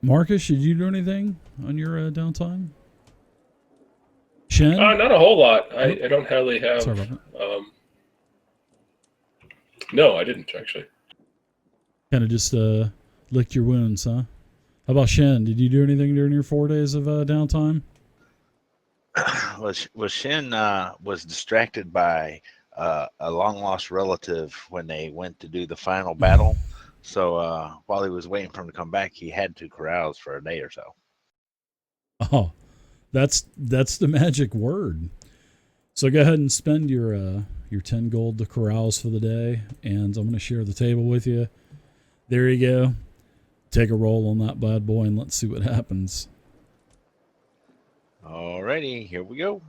Marcus, did you do anything on your downtime? Shen? Not a whole lot. Oh, I don't really sorry have. about that. No, I didn't actually. Kind of just licked your wounds, huh? How about Shen? Did you do anything during your 4 days of downtime? Well, Shin was distracted by a long lost relative when they went to do the final battle. So while he was waiting for him to come back, he had to carouse for a day or so. Oh, that's the magic word. So go ahead and spend your 10 gold to carouse for the day, and I'm going to share the table with you. There you go. Take a roll on that bad boy, and let's see what happens. Alrighty, here we go.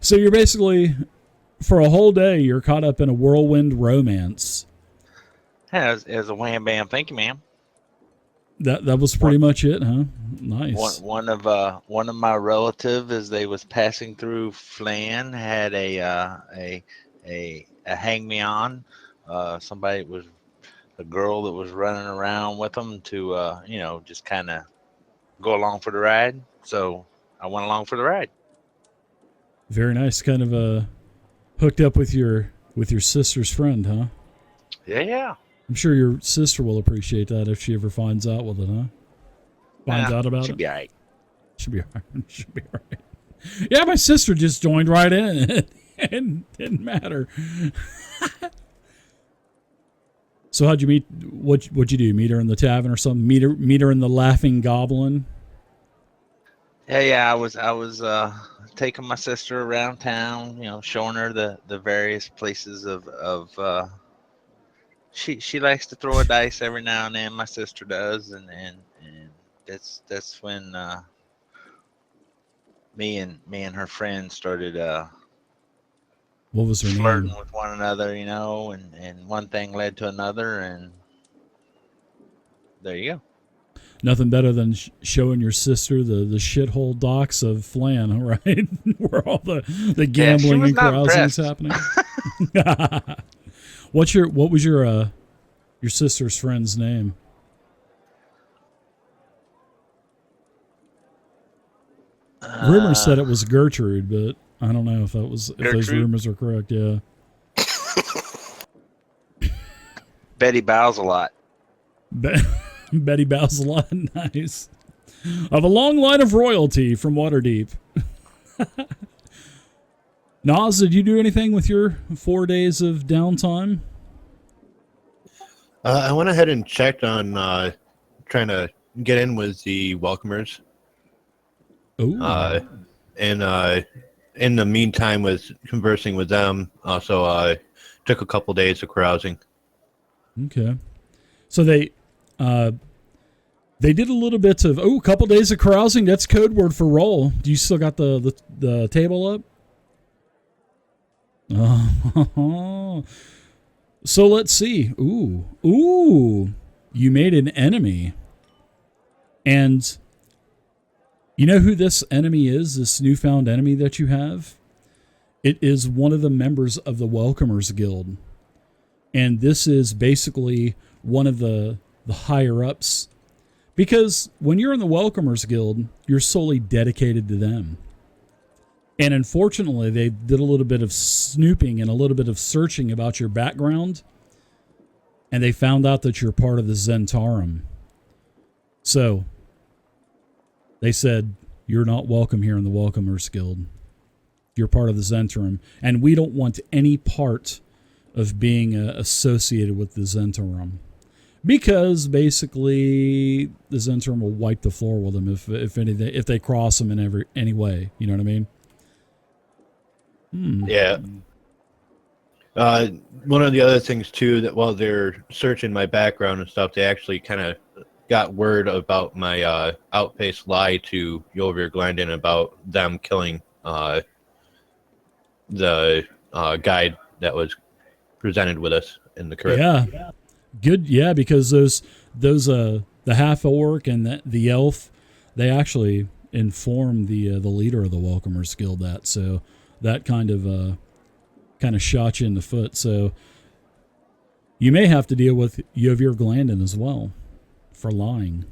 So you're basically, for a whole day, you're caught up in a whirlwind romance. As a wham bam, thank you, ma'am. That was pretty much it, huh? Nice. One of my relative, as they was passing through Flan, had a hang me on. Somebody was a girl that was running around with them to just kind of go along for the ride. So I went along for the ride. Very nice. Kind of hooked up with your sister's friend, huh? Yeah. I'm sure your sister will appreciate that if she ever finds out with it, huh? Finds out about should it? Be all right. Should be all right. Should be all right. Yeah, my sister just joined right in. It didn't matter. So how'd you meet? What'd you do? Meet her in the tavern or something? Meet her in the Laughing Goblin? Yeah. I was taking my sister around town, showing her the various places of she likes to throw a dice every now and then. My sister does, and that's when me and her friend started What was her flirting name? with one another, and one thing led to another, and there you go. Nothing better than showing your sister the shithole docks of Flan, right? Where all the gambling and carousing is happening. What was your sister's friend's name? Rumors said it was Gertrude, but I don't know if those rumors are correct. Yeah. Betty bows a lot. Betty bows a lot. Nice. Of a long line of royalty from Waterdeep. Nas, did you do anything with your 4 days of downtime? I went ahead and checked on trying to get in with the welcomers. Oh. And in the meantime, was conversing with them. Also, took a couple days of carousing. Okay. So they did a little bit of a couple days of carousing. That's code word for roll. Do you still got the table up? Oh. So let's see. Ooh. You made an enemy. And you know who this enemy is, this newfound enemy that you have? It is one of the members of the Welcomers Guild. And this is basically one of the higher-ups. Because when you're in the Welcomers Guild, you're solely dedicated to them. And unfortunately, they did a little bit of snooping and a little bit of searching about your background. And they found out that you're part of the Zentarum. So they said, you're not welcome here in the Welcomers Guild. You're part of the Zentarum. And we don't want any part of being associated with the Zentarum. Because basically the Zentarum will wipe the floor with them if they cross them in any way. You know what I mean? Yeah. One of the other things too, that while they're searching my background and stuff, they actually kind of got word about my outpaced lie to Yovir Glendon about them killing the guide that was presented with us in the crypt. Yeah. Good. Yeah, because those the half orc and the elf, they actually informed the leader of the Welcomers Guild that. So that kind of kind of shot you in the foot. So you may have to deal with Yovir Glandon as well for lying.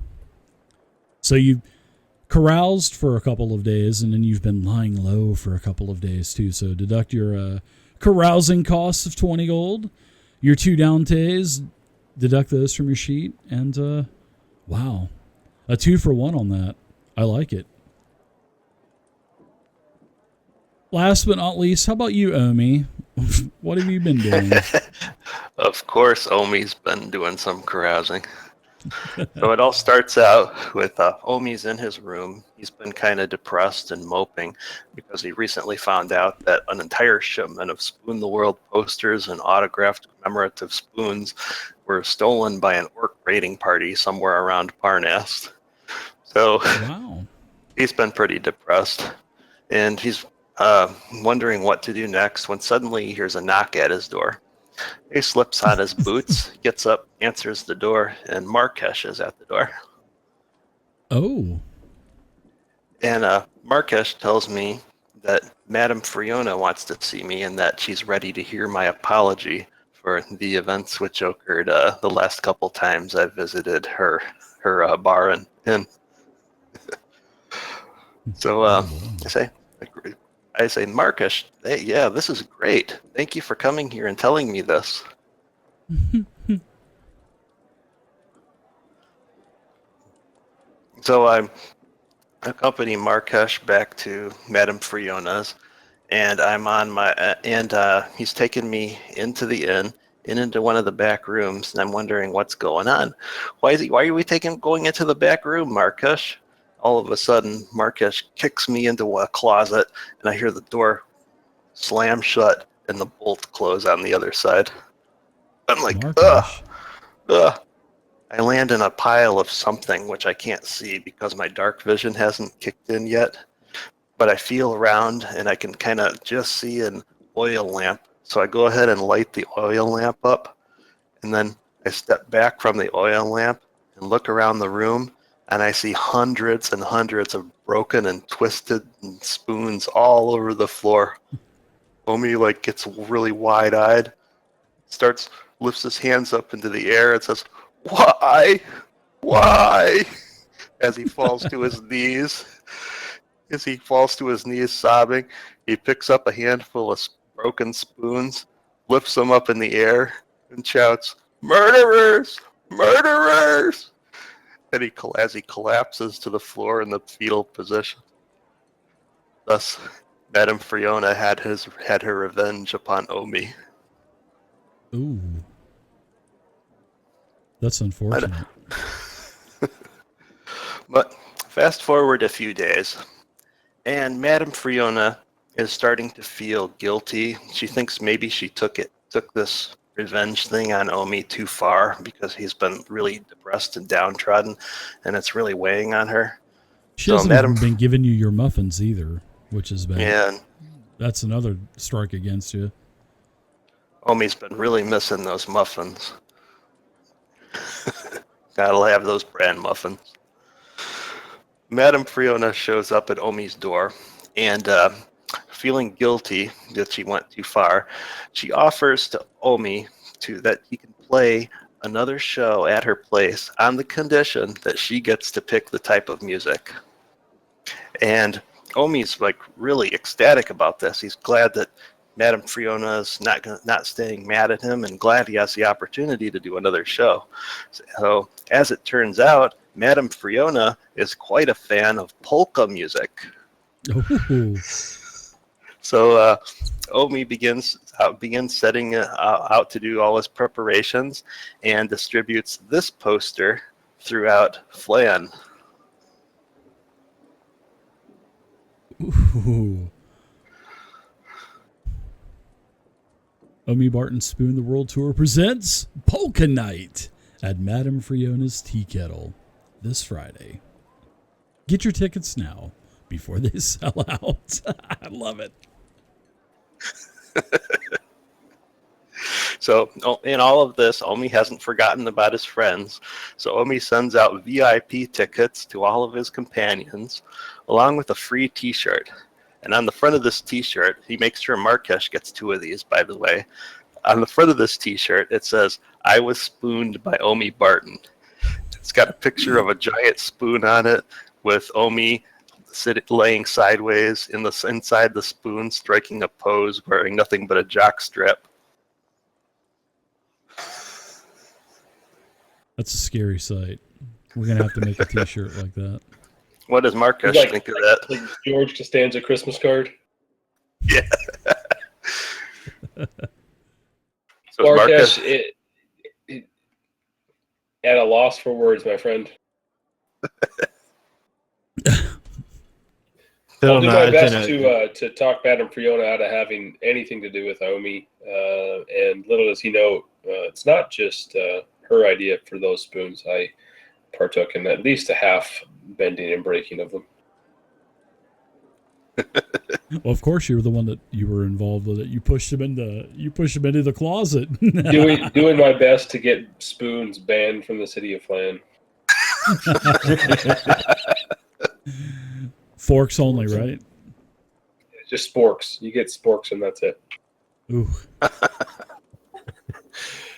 So you caroused for a couple of days, and then you've been lying low for a couple of days too. So deduct your carousing costs of 20 gold, your 2 down days, deduct those from your sheet, and wow, a 2 for 1 on that. I like it. Last but not least, how about you, Omi? What have you been doing? Of course, Omi's been doing some carousing. So it all starts out with Omi's in his room. He's been kind of depressed and moping because he recently found out that an entire shipment of Spoon the World posters and autographed commemorative spoons were stolen by an orc raiding party somewhere around Parnast. So Wow. he's been pretty depressed, and he's wondering what to do next when suddenly he hears a knock at his door. He slips on his boots, gets up, answers the door, and Markesh is at the door. Oh. And Markesh tells me that Madame Friona wants to see me and that she's ready to hear my apology for the events which occurred the last couple times I visited her bar and inn. So I say, Markesh, hey, yeah, this is great. Thank you for coming here and telling me this. So I accompany Markesh back to Madame Friona's, and I'm on my he's taken me into the inn and into one of the back rooms, and I'm wondering what's going on. Why are we going into the back room, Markesh? All of a sudden, Markesh kicks me into a closet, and I hear the door slam shut and the bolt close on the other side. I'm like, Markesh. ugh. I land in a pile of something which I can't see because my dark vision hasn't kicked in yet. But I feel around, and I can kind of just see an oil lamp. So I go ahead and light the oil lamp up, and then I step back from the oil lamp and look around the room, and I see hundreds and hundreds of broken and twisted spoons all over the floor. Omi gets really wide-eyed, lifts his hands up into the air and says, "Why? Why?" As he falls to his knees. As he falls to his knees sobbing, he picks up a handful of broken spoons, lifts them up in the air, and shouts, "Murderers! Murderers!" And as he collapses to the floor in the fetal position. Thus, Madame Friona had her revenge upon Omi. Ooh. That's unfortunate. But fast forward a few days, and Madame Friona is starting to feel guilty. She thinks maybe she took this revenge thing on Omi too far because he's been really depressed and downtrodden, and it's really weighing on her. She hasn't even been giving you your muffins either, which is bad. Yeah. That's another strike against you. Omi's been really missing those muffins. Gotta have those brand muffins. Madame Friona shows up at Omi's door, and feeling guilty that she went too far, she offers to Omi that he can play another show at her place on the condition that she gets to pick the type of music. And Omi's really ecstatic about this. He's glad that Madame Friona's not staying mad at him, and glad he has the opportunity to do another show. So, as it turns out, Madame Friona is quite a fan of polka music. Ooh. So Omi begins setting out to do all his preparations and distributes this poster throughout Flan. Ooh. Omi Barton Spoon the World Tour presents Polka Night at Madame Friona's Tea Kettle this Friday. Get your tickets now before they sell out. I love it. So in all of this, Omi hasn't forgotten about his friends. So Omi sends out VIP tickets to all of his companions, along with a free t-shirt. And on the front of this T-shirt, he makes sure Markesh gets 2 of these, by the way. On the front of this T-shirt, it says, "I was spooned by Omi Barton." It's got a picture of a giant spoon on it with Omi laying sideways inside the spoon, striking a pose, wearing nothing but a jock strap. That's a scary sight. We're going to have to make a T-shirt like that. What does Markesh think of that? Like George Costanza Christmas card. Yeah. So Markesh, at a loss for words, my friend. I'll do my best to talk Madame Fiona out of having anything to do with Omi. And little does he know, it's not just her idea for those spoons. I partook in at least a half bending and breaking of them. Well, of course, you were the one that you were involved with it. You pushed him into the closet. doing my best to get spoons banned from the city of Flan. Forks only, right? Just sporks. You get sporks and that's it. Ooh.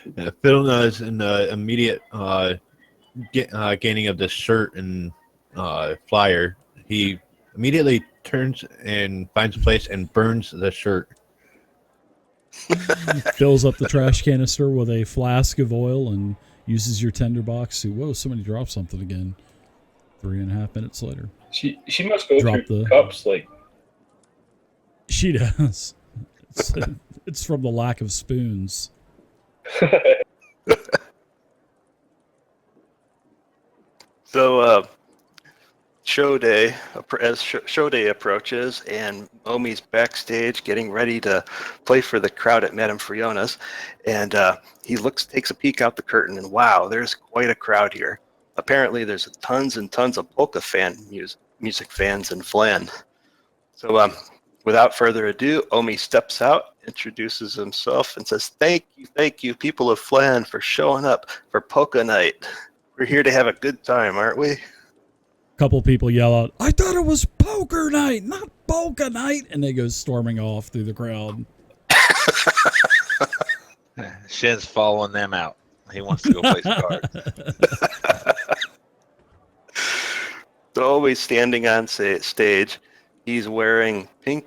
Fiddlenuts in the immediate gaining of this shirt and flyer, he immediately turns and finds a place and burns the shirt. Fills up the trash canister with a flask of oil and uses your tinderbox to, whoa, somebody dropped something again. 3.5 minutes later. She must go through the cups like. She does. It's from the lack of spoons. So, show day approaches, and Omi's backstage getting ready to play for the crowd at Madame Friona's, and he takes a peek out the curtain, and wow, there's quite a crowd here. Apparently, there's tons and tons of polka music fans in Flan. So, without further ado, Omi steps out, introduces himself, and says, thank you, people of Flan, for showing up for Polka Night. We're here to have a good time, aren't we?" Couple people yell out, "I thought it was poker night, not polka night," and they go storming off through the crowd. Shin's following them out. He wants to go play cards. So always standing on stage, he's wearing pink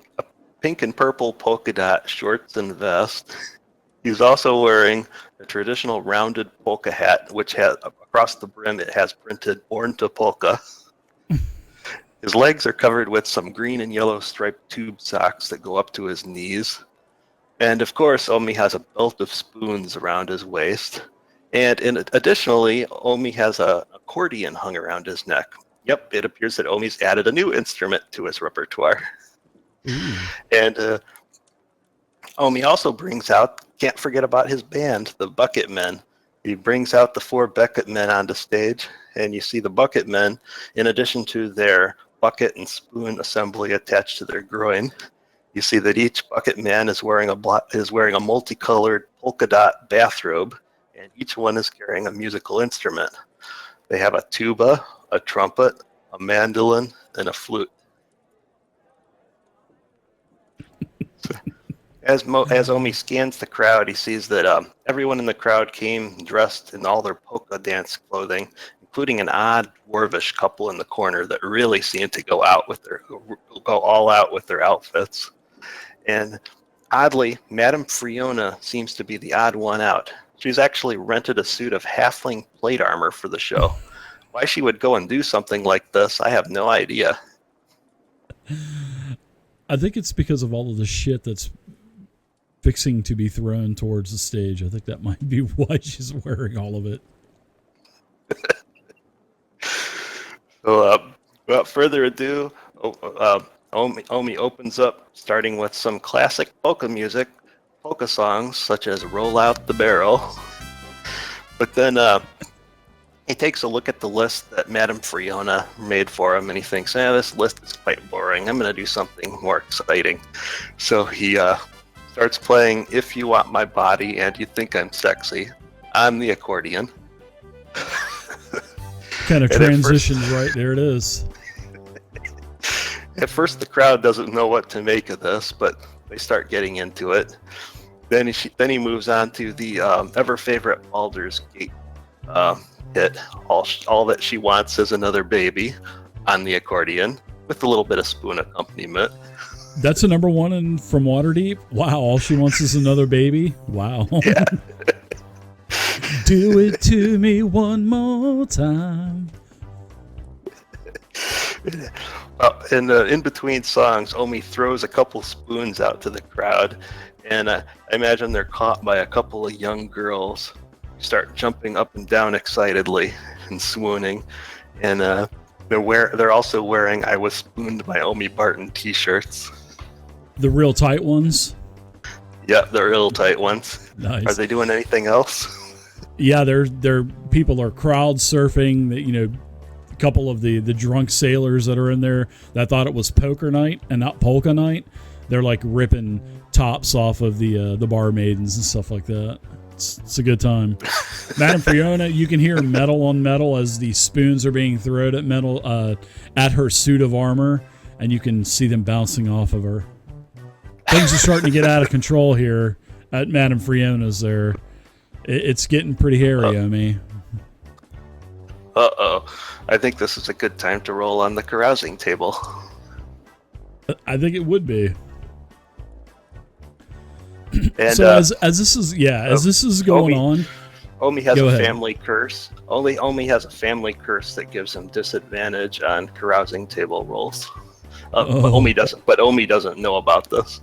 and purple polka dot shorts and vest. He's also wearing a traditional rounded polka hat, which has across the brim it has printed "Born to Polka." His legs are covered with some green and yellow striped tube socks that go up to his knees. And of course, Omi has a belt of spoons around his waist. And additionally, Omi has an accordion hung around his neck. Yep, it appears that Omi's added a new instrument to his repertoire. And Omi also brings out, can't forget about his band, the Bucket Men. He brings out the 4 Bucket Men onto stage, and you see the Bucket Men, in addition to their bucket and spoon assembly attached to their groin, you see that each Bucket Man is wearing a multicolored polka dot bathrobe, and each one is carrying a musical instrument. They have a tuba, a trumpet, a mandolin, and a flute. As Omi scans the crowd, he sees that everyone in the crowd came dressed in all their polka dance clothing, including an odd dwarvish couple in the corner that really seemed to go all out with their outfits. And oddly, Madame Fiona seems to be the odd one out. She's actually rented a suit of halfling plate armor for the show. Why she would go and do something like this, I have no idea. I think it's because of all of the shit that's fixing to be thrown towards the stage. I think that might be why she's wearing all of it. So, without further ado, Omi opens up, starting with some classic polka music, polka songs such as "Roll Out the Barrel." But then he takes a look at the list that Madame Fiona made for him, and he thinks, this list is quite boring. I'm going to do something more exciting. So he starts playing "If You Want My Body and You Think I'm Sexy" on the accordion. Kind of transitions right there. It is. At first, the crowd doesn't know what to make of this, but they start getting into it. Then he moves on to the ever favorite Baldur's Gate hit. All that she wants is another baby on the accordion with a little bit of spoon accompaniment. That's a number one from Waterdeep. Wow, all she wants is another baby. Wow. Yeah. Do it to me one more time. And in between songs, Omi throws a couple spoons out to the crowd, and I imagine they're caught by a couple of young girls who start jumping up and down excitedly and swooning, and they're also wearing "I Was Spooned by Omi Barton" T-shirts. The real tight ones. Yeah, the real tight ones. Nice. Are they doing anything else? Yeah, they're people are crowd surfing. That, you know, a couple of the drunk sailors that are in there that thought it was poker night and not polka night. They're like ripping tops off of the bar maidens and stuff like that. It's a good time. Madame Fiona, you can hear metal on metal as the spoons are being thrown at metal at her suit of armor, and you can see them bouncing off of her. Things are starting to get out of control here at Madame Fiona's there. It's getting pretty hairy, Omi. Uh-oh. I think this is a good time to roll on the carousing table. I think it would be. And, so as this is going on, Omi has Go a ahead. family curse. Omi has a family curse that gives him disadvantage on carousing table rolls. But Omi doesn't know about this.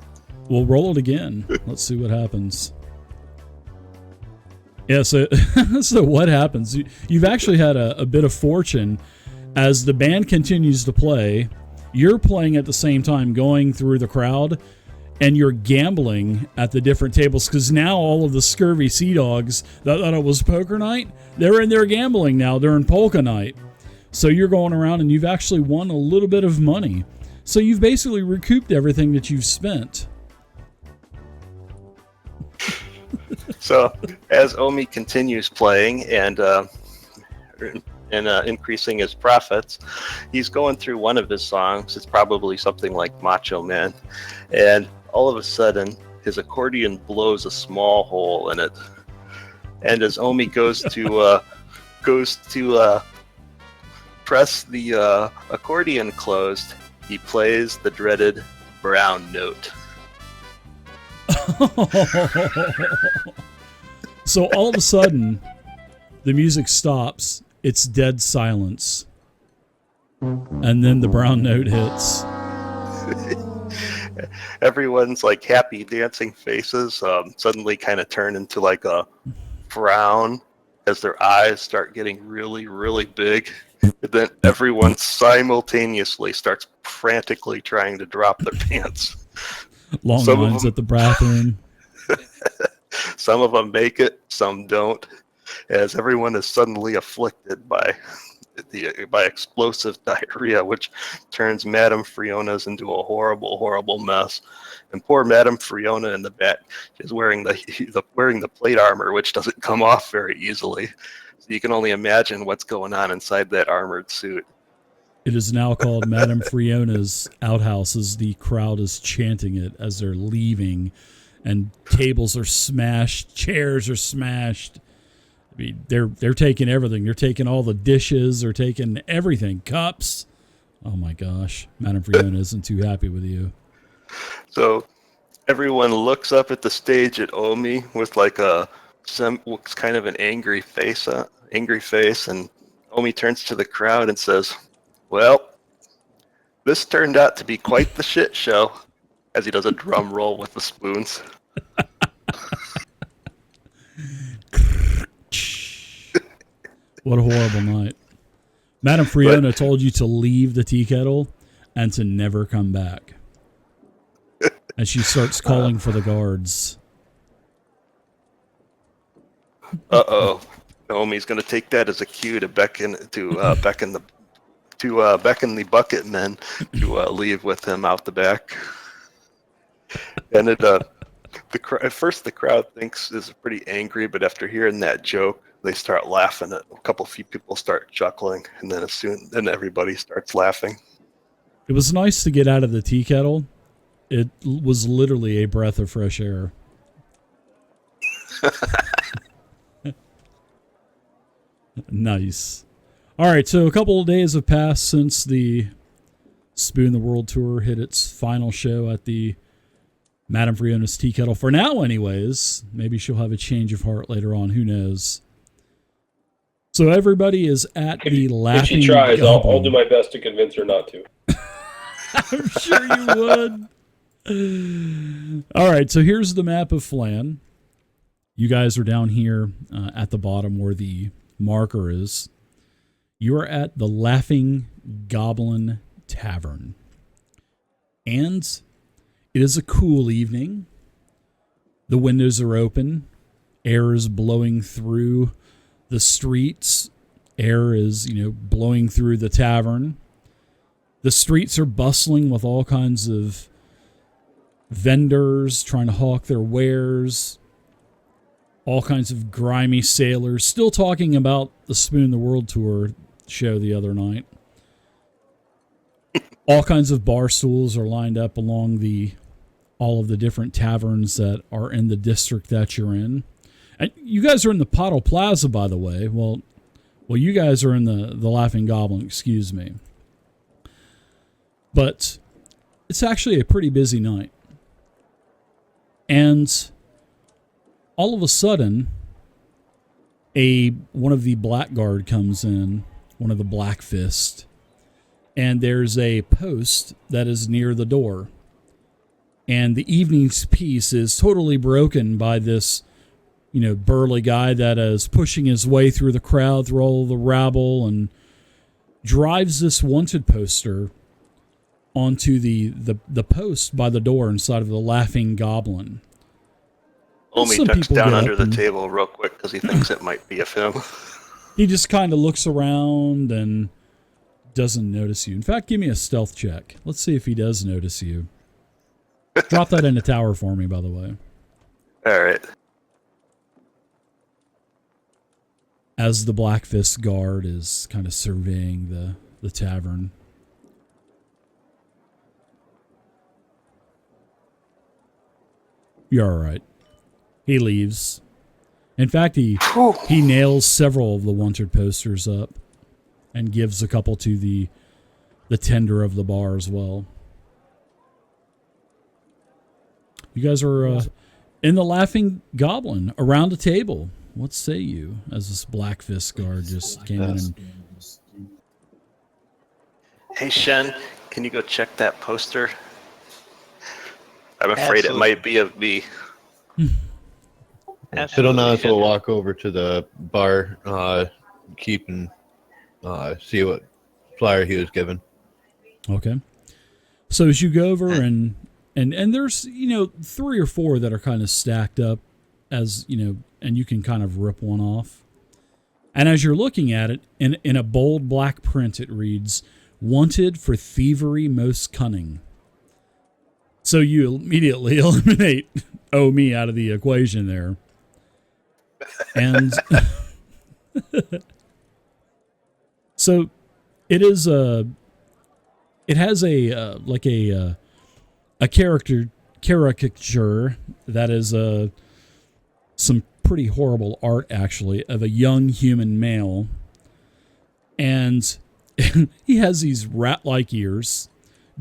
we'll roll it again. Let's see what happens. Yeah, so what happens? You've actually had a bit of fortune as the band continues to play. You're playing at the same time, going through the crowd, and you're gambling at the different tables because now all of the scurvy sea dogs that thought it was poker night, they're in there gambling now during polka night. So you're going around and you've actually won a little bit of money. So you've basically recouped everything that you've spent. So as Omi continues playing and increasing his profits, he's going through one of his songs. It's probably something like Macho Man, and all of a sudden his accordion blows a small hole in it. And as Omi goes to press the accordion closed, he plays the dreaded brown note. So all of a sudden, the music stops. It's dead silence. And then the brown note hits. Everyone's like happy dancing faces suddenly kind of turn into like a frown as their eyes start getting really, really big. And then everyone simultaneously starts frantically trying to drop their pants. Long lines at the bathroom. Some of them make it, some don't, as everyone is suddenly afflicted by explosive diarrhea, which turns Madame Fiona's into a horrible, horrible mess. And poor Madame Fiona in the back is wearing the plate armor, which doesn't come off very easily. So you can only imagine what's going on inside that armored suit. It is now called Madame Fiona's outhouse as the crowd is chanting it as they're leaving, and tables are smashed, chairs are smashed. I mean, they're taking everything. They're taking all the dishes. They're taking everything. Cups. Oh my gosh, Madame Fiona isn't too happy with you. So everyone looks up at the stage at Omi with like kind of an angry face, and Omi turns to the crowd and says, "Well, this turned out to be quite the shit show," as he does a drum roll with the spoons. What a horrible night. Madame Fiona told you to leave the tea kettle and to never come back. And she starts calling for the guards. Uh-oh. Naomi's going to take that as a cue to beckon the bucket men to leave with him out the back. And at first the crowd thinks is pretty angry, but after hearing that joke, they start laughing. Few people start chuckling, and then everybody starts laughing. It was nice to get out of the tea kettle. It was literally a breath of fresh air. Nice. All right, so a couple of days have passed since the Spoon the World Tour hit its final show at the Madame Friona's Tea Kettle. For now, anyways. Maybe she'll have a change of heart later on. Who knows? So everybody is at the Laughing If she tries, I'll Goblin. do my best to convince her not to. I'm sure you would. All right, so here's the map of Flan. You guys are down here at the bottom where the marker is. You are at the Laughing Goblin Tavern. And it is a cool evening. The windows are open. Air is blowing through the streets. Air is, blowing through the tavern. The streets are bustling with all kinds of vendors trying to hawk their wares. All kinds of grimy sailors still talking about the Spoon the World Tour show the other night. All kinds of bar stools are lined up along all of the different taverns that are in the district that you're in. And you guys are in the Pottle Plaza, by the way. Well, you guys are in the Laughing Goblin, excuse me. But it's actually a pretty busy night. And all of a sudden, one of the Blackguard comes in, one of the Black Fist, and there's a post that is near the door. And the evening's peace is totally broken by this, burly guy that is pushing his way through the crowd, through all the rabble, and drives this wanted poster onto the post by the door inside of the Laughing Goblin. Omi Some ducks people down get under up the and- table real quick because he thinks it might be a film. He just kind of looks around and doesn't notice you. In fact, give me a stealth check. Let's see if he does notice you. Drop that in the tower for me, by the way. All right. As the Black Fist guard is kind of surveying the tavern. You're all right. He leaves. In fact, he nails several of the wanted posters up and gives a couple to the tender of the bar as well. You guys are in the Laughing Goblin around a table. What say you as this Black Fist guard just came in and... Hey, Shen, can you go check that poster? I'm afraid it might be of me. Fiddlenaz will walk over to the bar, keep and see what flyer he was given. Okay. So as you go over and there's, 3 or 4 that are kind of stacked up as, and you can kind of rip one off. And as you're looking at it, in a bold black print, it reads, "Wanted for thievery most cunning." So you immediately eliminate me out of the equation there. And so it is it has a caricature that is some pretty horrible art, actually, of a young human male. And he has these rat-like ears,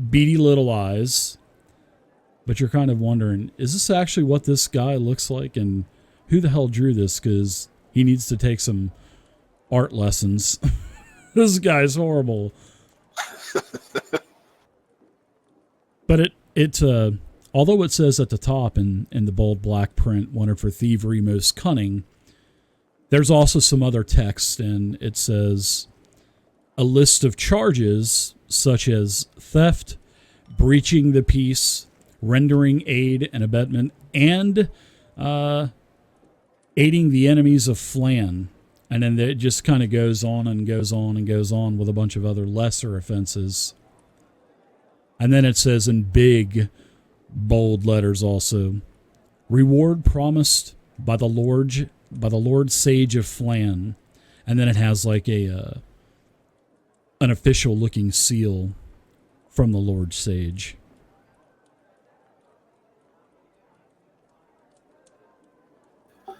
beady little eyes, but you're kind of wondering, is this actually what this guy looks like? And who the hell drew this? Because he needs to take some art lessons. This guy's horrible. But it although it says at the top in the bold black print, "Wanted for thievery most cunning," there's also some other text, and it says a list of charges such as theft, breaching the peace, rendering aid and abetment, and aiding the enemies of Flan. And then it just kind of goes on and goes on and goes on with a bunch of other lesser offenses. And then it says in big, bold letters also, "Reward promised by the Lord Sage of Flan." And then it has like an official looking seal from the Lord Sage.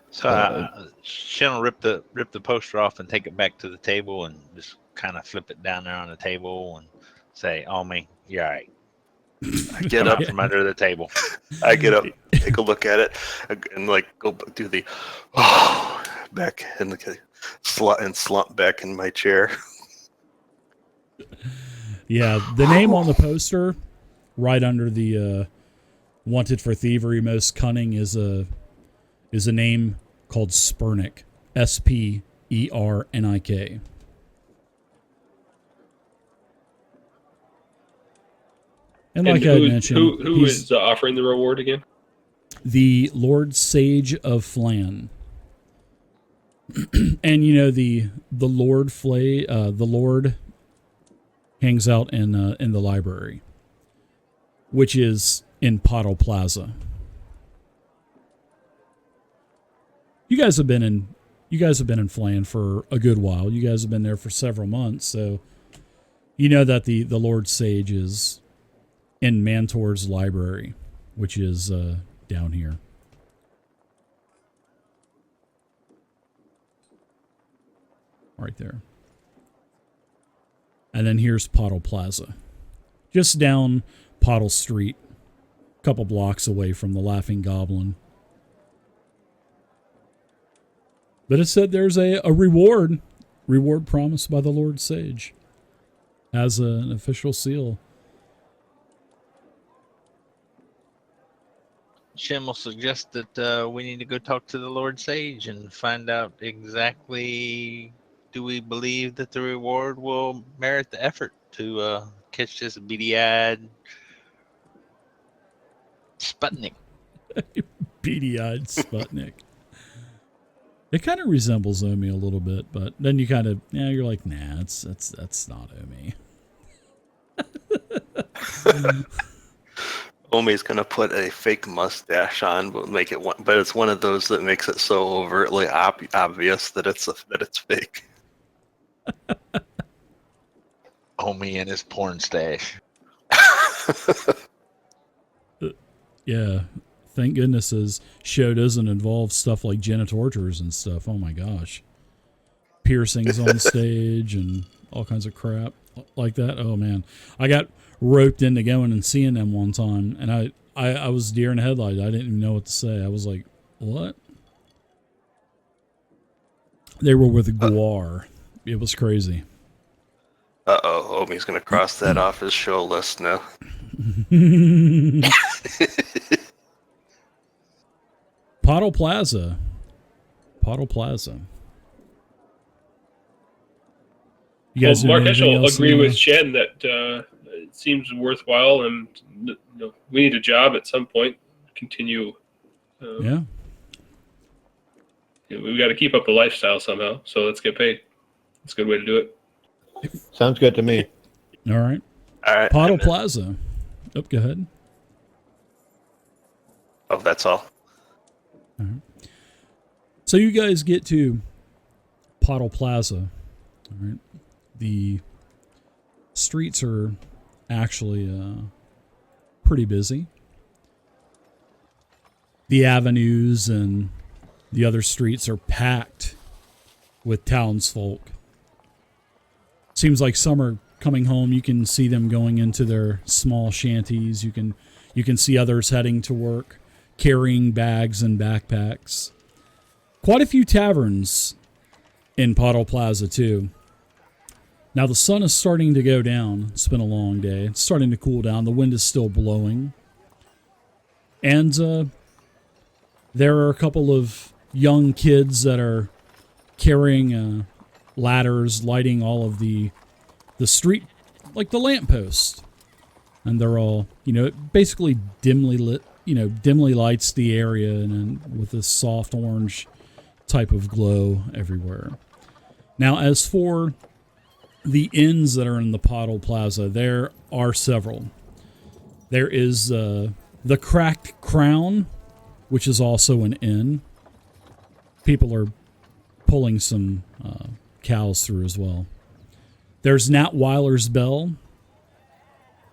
So Shin will rip the poster off and take it back to the table and just kind of flip it down there on the table and say, "Omi, you're all right." I get Come up out from under the table. I get up, take a look at it, and like go do the back in the slump back in my chair. Yeah, the name on the poster, right under the "Wanted for Thievery, Most Cunning," is a name called Spernik, Spernik. And like I mentioned, who is offering the reward again? The Lord Sage of Flan. And you know the Lord the Lord hangs out in the library, which is in Pottle Plaza. You guys have been in Flan for a good while. You guys have been there for several months, so you know that the Lord Sage is in Mantor's library, which is down here. Right there. And then here's Pottle Plaza. Just down Pottle Street, a couple blocks away from the Laughing Goblin. But it said there's a reward promised by the Lord Sage as an official seal. Shin will suggest that we need to go talk to the Lord Sage and find out exactly, do we believe that the reward will merit the effort to catch this beady-eyed Sputnik? Beady-eyed Sputnik. It kind of resembles Omi a little bit, but then you kind of, you're like, nah, that's not Omi. Omi's gonna put a fake mustache on, but but it's one of those that makes it so overtly obvious that it's fake. Omi and his porn stash. Yeah. Thank goodness his show doesn't involve stuff like genitortures and stuff. Oh my gosh. Piercings on stage and all kinds of crap like that. Oh man. I got roped into going and seeing them one time, and I was deer in the headlights. I didn't even know what to say. I was like, what? They were with Guar. It was crazy. Uh-oh, Omi's gonna cross that off his show list now. Pottle Plaza. You guys Mark Heschel agree with Shen that it seems worthwhile, and we need a job at some point. Continue. Yeah. We got to keep up the lifestyle somehow, so let's get paid. It's a good way to do it. Sounds good to me. All right. Pottle Plaza. Oh, go ahead. Oh, that's all. All right. So you guys get to Pottle Plaza. All right. The streets are actually pretty busy. The avenues and the other streets are packed with townsfolk. Seems like some are coming home. You can see them going into their small shanties. You can see others heading to work, carrying bags and backpacks. Quite a few taverns in Pottle Plaza too. Now the sun is starting to go down. It's been a long day. It's starting to cool down. The wind is still blowing. And there are a couple of young kids that are carrying ladders, lighting all of the street, like the lampposts. And they're all, it basically dimly lit, dimly lights the area and with this soft orange type of glow everywhere. Now, as for the inns that are in the Pottle Plaza, there are several. There is the Cracked Crown, which is also an inn. People are pulling some cows through as well. There's Nat Weiler's Bell.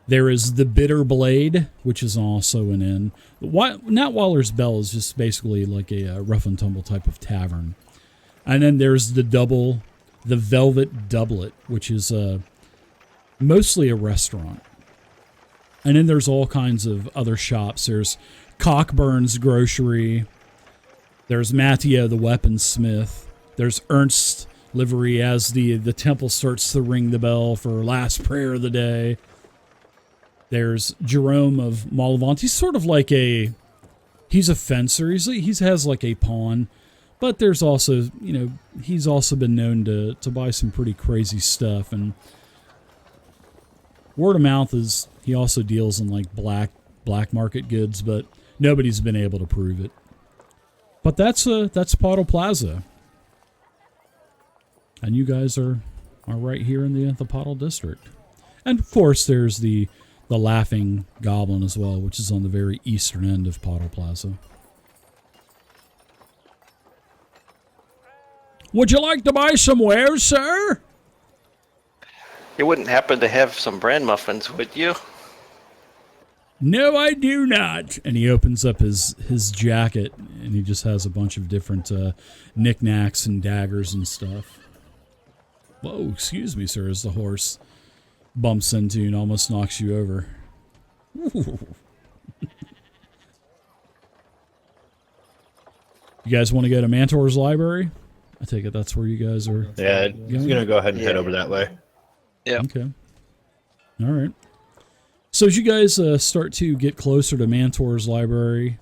There is the Bitter Blade, which is also an inn. Natwaller's Bell is just basically like a rough and tumble type of tavern. And then there's the Velvet Doublet, which is mostly a restaurant. And then there's all kinds of other shops. There's Cockburn's Grocery. There's Matteo the Weaponsmith. There's Ernst Livery as the temple starts to ring the bell for last prayer of the day. There's Jerome of Malavant. He's sort of like he's a fencer. He has like a pawn. But there's also, he's also been known to buy some pretty crazy stuff. And word of mouth is he also deals in like black market goods, but nobody's been able to prove it. But that's Pottle Plaza. And you guys are right here in the Pottle district. And of course there's the Laughing Goblin as well, which is on the very eastern end of Pottle Plaza. Would you like to buy some wares, sir? You wouldn't happen to have some bran muffins, would you? No, I do not. And he opens up his jacket, and he just has a bunch of different knickknacks and daggers and stuff. Whoa, excuse me, sir, as the horse bumps into you and almost knocks you over. You guys want to go to Mantor's library? I take it that's where you guys are. Yeah, he's gonna go ahead and head over that way. Yeah. Okay. All right. So as you guys start to get closer to Mantor's library,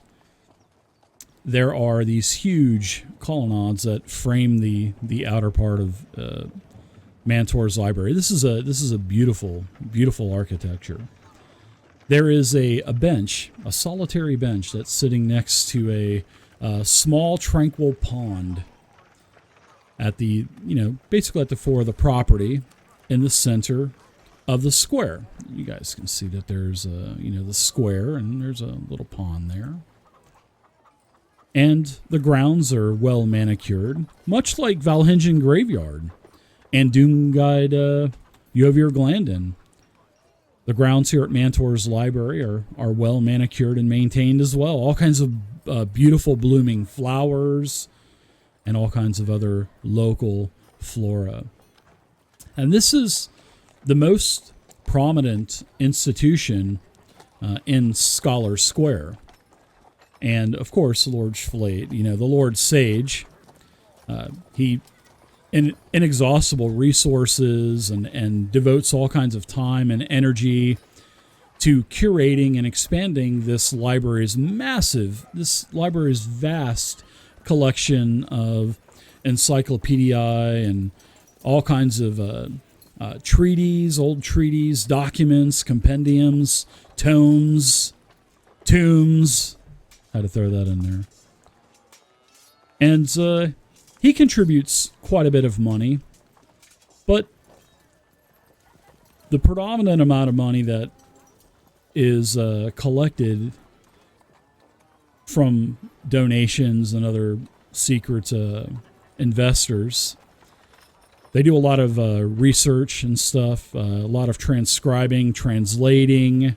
there are these huge colonnades that frame the outer part of Mantor's library. This is a beautiful, beautiful architecture. There is a bench, a solitary bench that's sitting next to a small tranquil pond at the, basically at the fore of the property in the center of the square. You guys can see that there's the square and there's a little pond there. And the grounds are well manicured, much like Valhingen Graveyard and Doomguide Yovir Glandon. The grounds here at Mantor's Library are well manicured and maintained as well. All kinds of beautiful blooming flowers and all kinds of other local flora. And this is the most prominent institution in Scholar Square. And, of course, Lord Schflate, the Lord Sage, he inexhaustible resources and devotes all kinds of time and energy to curating and expanding this library's vast collection of encyclopediae and all kinds of treaties, old treaties, documents, compendiums, tomes, had to throw that in there. And he contributes quite a bit of money, but the predominant amount of money that is collected from donations and other secret investors. They do a lot of research and stuff, a lot of transcribing, translating.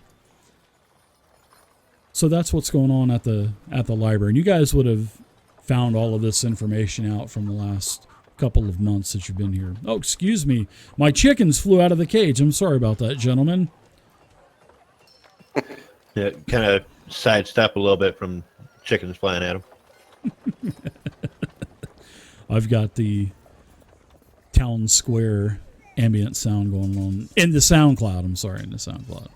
So that's what's going on at the library. And you guys would have found all of this information out from the last couple of months that you've been here. Oh, excuse me. My chickens flew out of the cage. I'm sorry about that, gentlemen. Yeah, kind of sidestep a little bit from chickens flying at him. I've got the town square ambient sound going on in the SoundCloud. In the SoundCloud.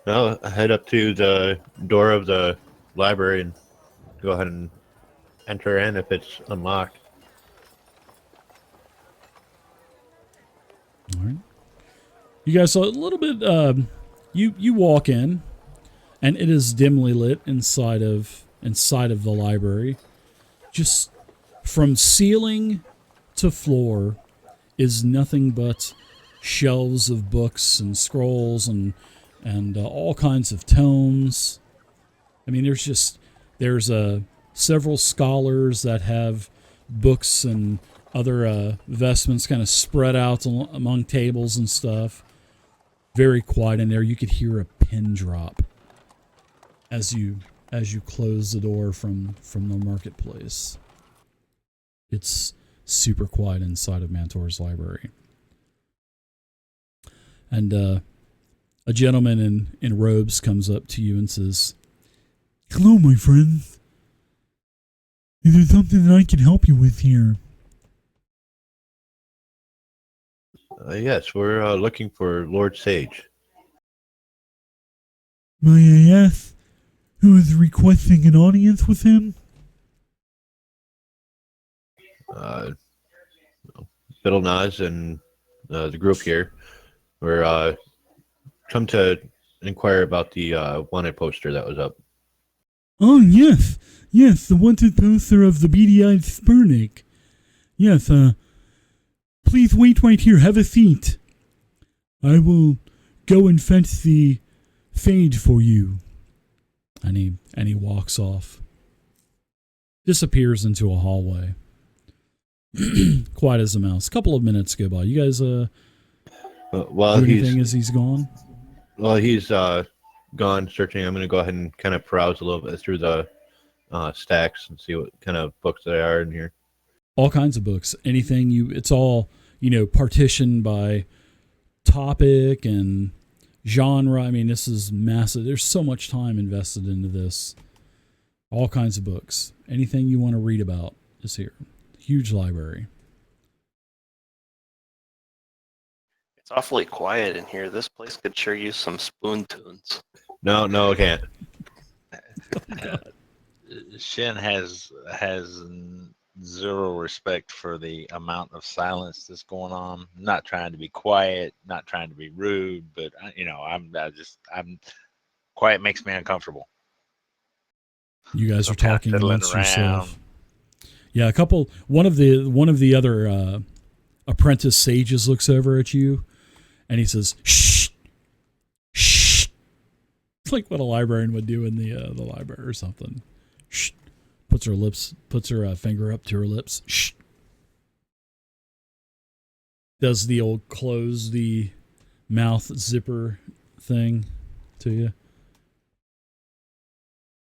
I'll head up to the door of the library and go ahead and enter in if it's unlocked. All right. You guys saw a little bit. You walk in, and it is dimly lit inside of the library. Just from ceiling to floor is nothing but shelves of books and scrolls and all kinds of tomes. I mean, there's several scholars that have books and other vestments kind of spread out among tables and stuff. Very quiet in there. You could hear a pin drop as you close the door from the marketplace. It's super quiet inside of Mantor's library. And a gentleman in robes comes up to you and says, "Hello, my friends. Is there something that I can help you with here?" Yes, we're looking for Lord Sage. May I ask who is requesting an audience with him? Fiddle Nas and the group here. We're come to inquire about the wanted poster that was up. Oh, yes. Yes, the wanted poster of the beady-eyed Spurnick. Yes, please wait right here. Have a seat. I will go and fetch the sage for you. And he walks off. Disappears into a hallway. Quiet as a mouse. A couple of minutes go by. You guys While do anything as he's gone? While he's gone searching, I'm going to go ahead and kind of browse a little bit through the stacks and see what kind of books there are in here. All kinds of books. Anything it's all, partitioned by topic and genre. I mean, this is massive. There's so much time invested into this. All kinds of books. Anything you want to read about is here. Huge library. It's awfully quiet in here. This place could sure use some spoon tunes. No, I can't. Shin has zero respect for the amount of silence that's going on. Not trying to be quiet, not trying to be rude, but I'm quiet makes me uncomfortable. You guys So are talking fiddling amongst around. yourself. Yeah, one of the other apprentice sages looks over at you, and he says, "Shh, shh." It's like what a librarian would do in the library or something. Shh. Puts her finger up to her lips. Shh. Does the old close the mouth zipper thing to you.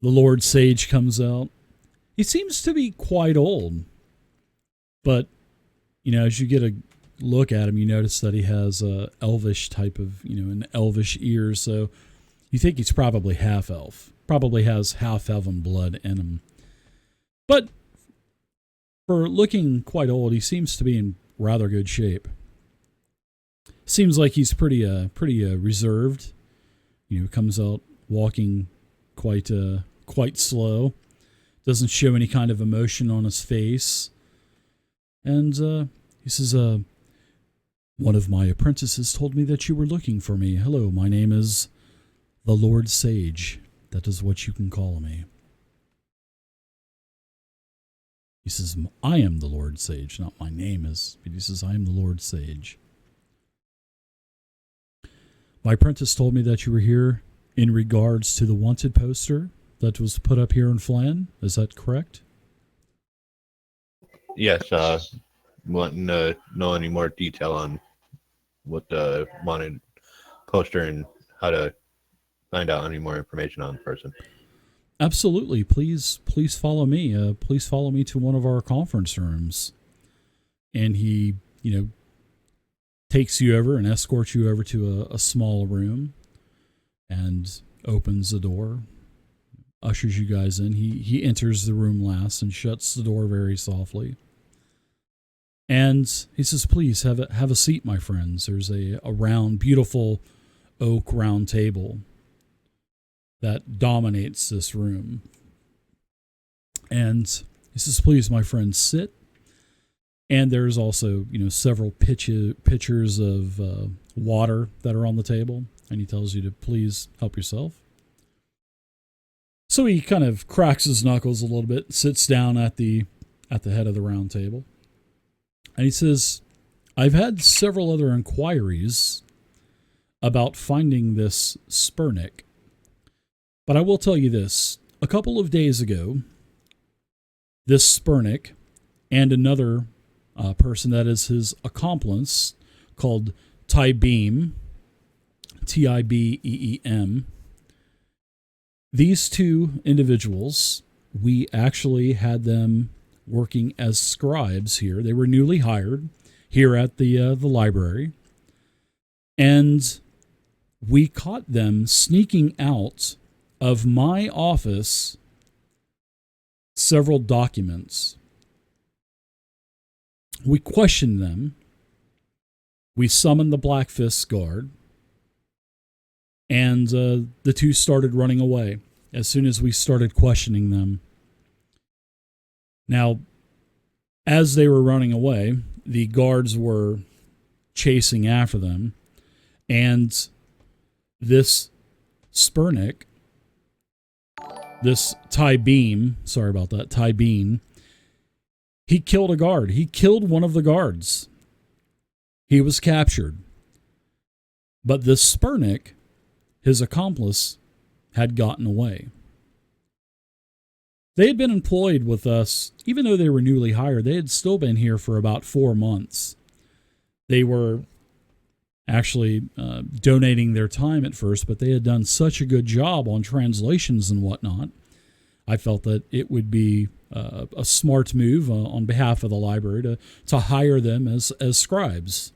The Lord Sage comes out. He seems to be quite old, but as you get a look at him, you notice that he has a elvish type of, an elvish ear. So you think he's probably half elf. Probably has half elven blood in him. But for looking quite old, he seems to be in rather good shape. Seems like he's pretty reserved. Comes out walking quite slow. Doesn't show any kind of emotion on his face. And he says, "One of my apprentices told me that you were looking for me. Hello, my name is the Lord Sage. That is what you can call me." He says, "I am the Lord Sage, not my name is." But he says, "I am the Lord Sage. My apprentice told me that you were here in regards to the wanted poster that was put up here in Flan. Is that correct?" Yes, wanting to know any more detail on what the wanted poster and how to find out any more information on the person. Absolutely. Please follow me. Please follow me to one of our conference rooms. And he, takes you over and escorts you over to a small room and opens the door, ushers you guys in. He enters the room last and shuts the door very softly. And he says, "Please have a seat, my friends. There's a round, beautiful oak round table that dominates this room." And he says, "Please, my friends, sit." And there's also, several pitchers of water that are on the table. And he tells you to please help yourself. So he kind of cracks his knuckles a little bit, sits down at the head of the round table. And he says, "I've had several other inquiries about finding this Spurnick. But I will tell you this. A couple of days ago, this Spurnick and another person that is his accomplice called Tibeem, Tibeem. These two individuals, we actually had them working as scribes here. They were newly hired here at the library, and we caught them sneaking out of my office several documents. We questioned them. We summoned the Black Fist guard, and the two started running away as soon as we started questioning them. Now, as they were running away, the guards were chasing after them, and this Spurnik, this Tibeem, sorry about that, Tibeem, he killed a guard. He killed one of the guards. He was captured. But this Spurnik, his accomplice, had gotten away. They had been employed with us, even though they were newly hired, they had still been here for about 4 months. They were actually donating their time at first, but they had done such a good job on translations and whatnot. I felt that it would be a smart move on behalf of the library to hire them as scribes.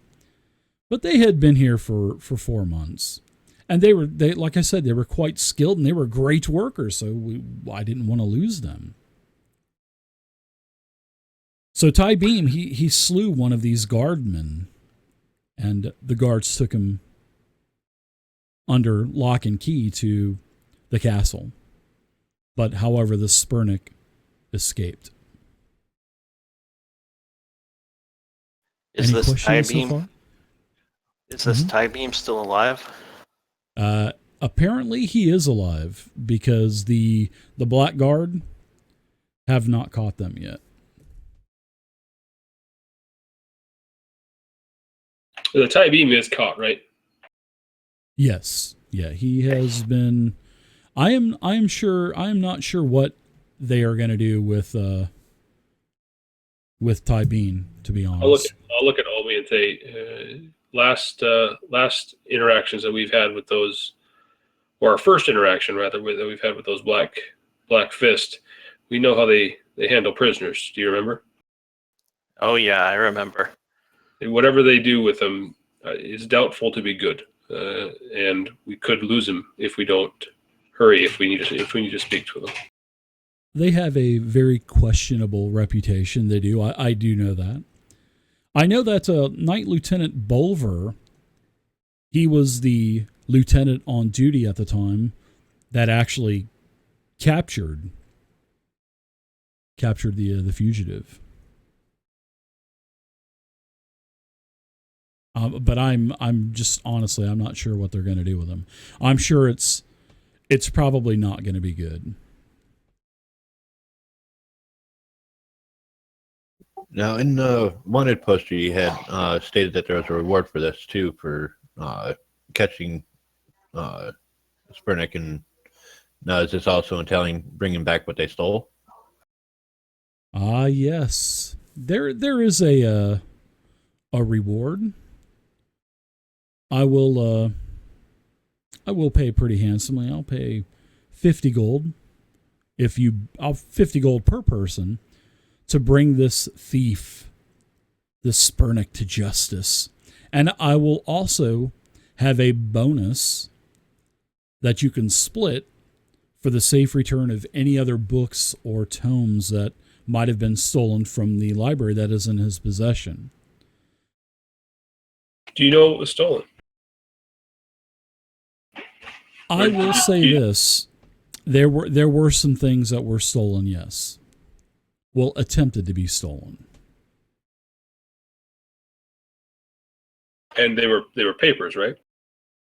But they had been here for 4 months. And they like I said, they were quite skilled and they were great workers, so I didn't want to lose them. So Tibeem, he slew one of these guardmen, and the guards took him under lock and key to the castle. But however, the Spurnik escaped. Is Any this questions so Tibeem? far? Is this Tibeem still alive? Apparently he is alive, because the Black Guard have not caught them yet. The Tibeem is caught, right? Yes. Yeah, he has been. I am not sure what they are going to do with Tibeem, to be honest. I'll look at Omi and say, last interactions that we've had with those, or our first interaction rather, that we've had with those Black Fist, we know how they handle prisoners. Do you remember? Oh yeah, I remember. Whatever they do with them is doubtful to be good, and we could lose them if we don't hurry. If we need to speak to them. They have a very questionable reputation. They do. I do know that. I know that Knight Lieutenant Bulver, he was the lieutenant on duty at the time that actually captured the fugitive. But I'm just honestly, I'm not sure what they're going to do with him. I'm sure it's probably not going to be good. Now, in the wanted poster, you had stated that there was a reward for this too, for catching Spurnik, and now is this also entailing bringing back what they stole? Yes. There is a reward. I will pay pretty handsomely. I'll pay 50 gold. 50 gold per person to bring this thief, this Spurnik, to justice. And I will also have a bonus that you can split for the safe return of any other books or tomes that might have been stolen from the library that is in his possession. Do you know what was stolen? I will say this. There were some things that were stolen, yes. Well, attempted to be stolen. And they were papers, right?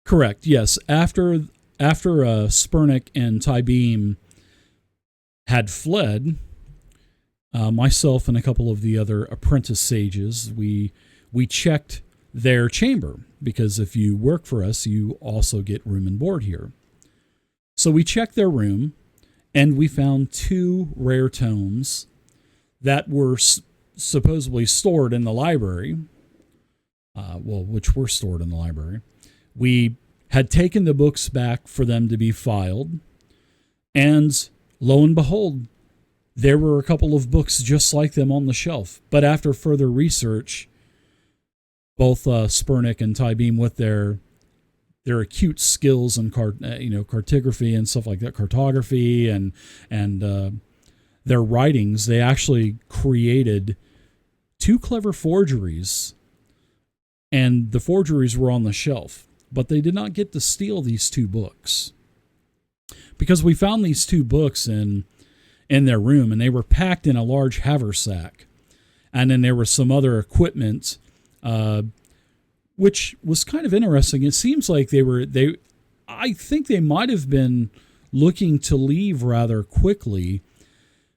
Correct, yes. After Spurnik and Tibeem had fled, myself and a couple of the other apprentice sages, we checked their chamber, because if you work for us, you also get room and board here. So we checked their room, and we found 2 rare tomes that were supposedly stored in the library, which were stored in the library, we had taken the books back for them to be filed, and lo and behold, there were a couple of books just like them on the shelf. But after further research, both Spurnick and Tybeam, with their acute skills in cartography and stuff like that, cartography and their writings, they actually created 2 clever forgeries, and the forgeries were on the shelf. But they did not get to steal these 2 books, because we found these 2 books in their room, and they were packed in a large haversack. And then there was some other equipment, which was kind of interesting. It seems like I think they might have been looking to leave rather quickly,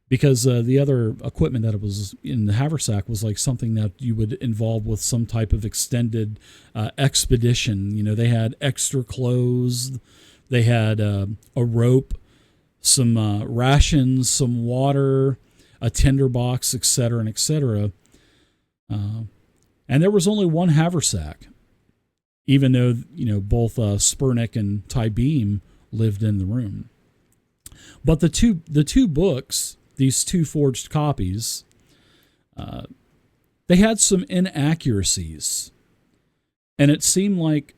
because the other equipment that was in the haversack was like something that you would involve with some type of extended expedition. They had extra clothes, they had a rope, some rations, some water, a tinderbox, etc., and etc. And there was only one haversack, even though both Spurnick and Tybeam lived in the room. But the two books, these 2 forged copies, they had some inaccuracies, and it seemed like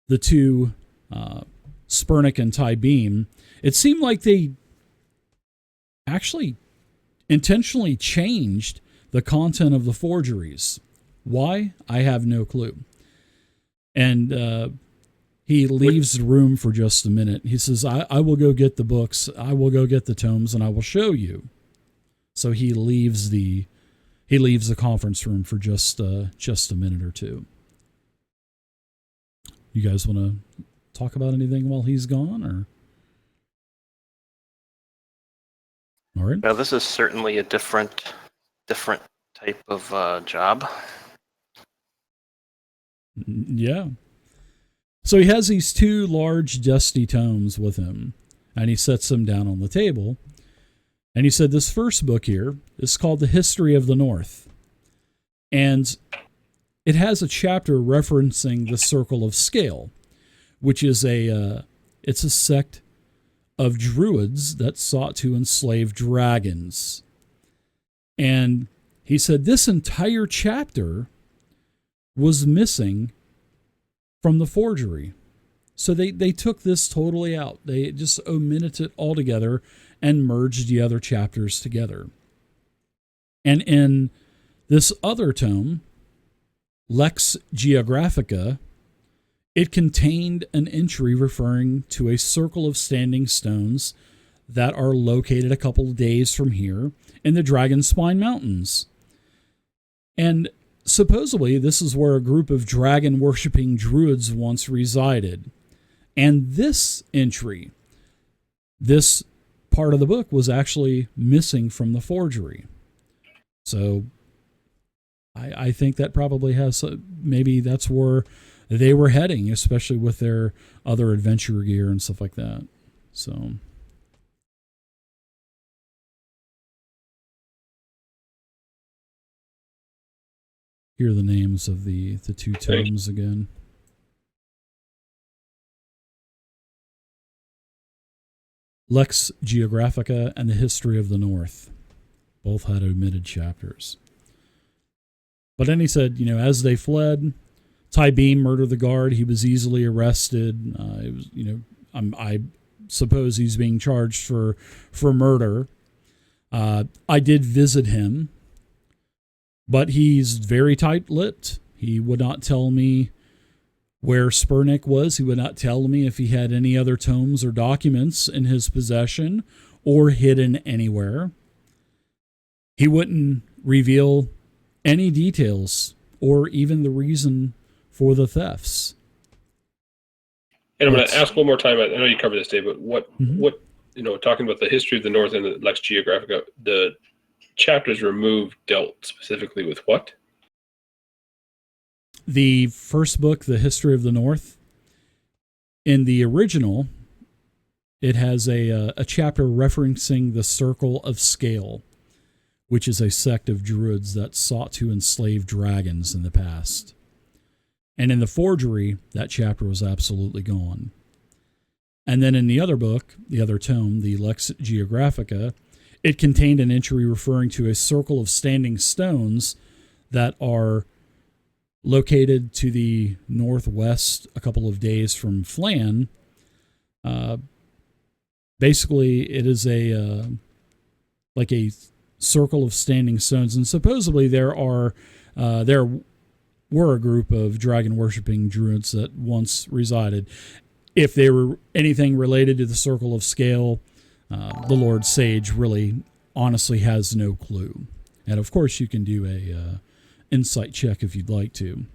the 2 Spurnick and Tybeam, it seemed like they actually intentionally changed the content of the forgeries. Why? I have no clue. And he leaves the room for just a minute. He says, I will go get the books, I will go get the tomes, and I will show you. So he leaves the conference room for just a minute or two. You guys want to talk about anything while he's gone, or? All right. Now, this is certainly a different type of job. Yeah. So he has these 2 large dusty tomes with him, and he sets them down on the table. And he said, this first book here is called The History of the North. And it has a chapter referencing the Circle of Scale, which is it's a sect of druids that sought to enslave dragons. And he said this entire chapter was missing from the forgery. So they took this totally out. They just omitted it altogether and merged the other chapters together. And in this other tome, Lex Geographica, it contained an entry referring to a circle of standing stones that are located a couple of days from here in the Dragon Spine Mountains. And supposedly this is where a group of dragon-worshipping druids once resided. And this entry, this part of the book, was actually missing from the forgery. So I think that probably has, maybe that's where they were heading, especially with their other adventure gear and stuff like that. So here are the names of the 2 tomes again. Lex Geographica and The History of the North. Both had omitted chapters. But then he said, as they fled, Tybeam murdered the guard. He was easily arrested. It was, I suppose he's being charged for murder. I did visit him, but he's very tight-lipped. He would not tell me where Spurnick was. He would not tell me if he had any other tomes or documents in his possession or hidden anywhere. He wouldn't reveal any details or even the reason for the thefts. And I'm going to ask one more time. I know you covered this, Dave, but what talking about the history of the North and the Lex Geographica, the chapters removed dealt specifically with what? The first book, The History of the North, in the original, it has a chapter referencing the Circle of Scale, which is a sect of druids that sought to enslave dragons in the past. And in the forgery, that chapter was absolutely gone. And then in the other book, the other tome, the Lex Geographica, it contained an entry referring to a circle of standing stones that are located to the northwest a couple of days from Flan. Basically, it is like a circle of standing stones, and supposedly there were a group of dragon worshipping druids that once resided. If they were anything related to the Circle of Scale, the Lord Sage really honestly has no clue. And of course, you can do a insight check if you'd like to.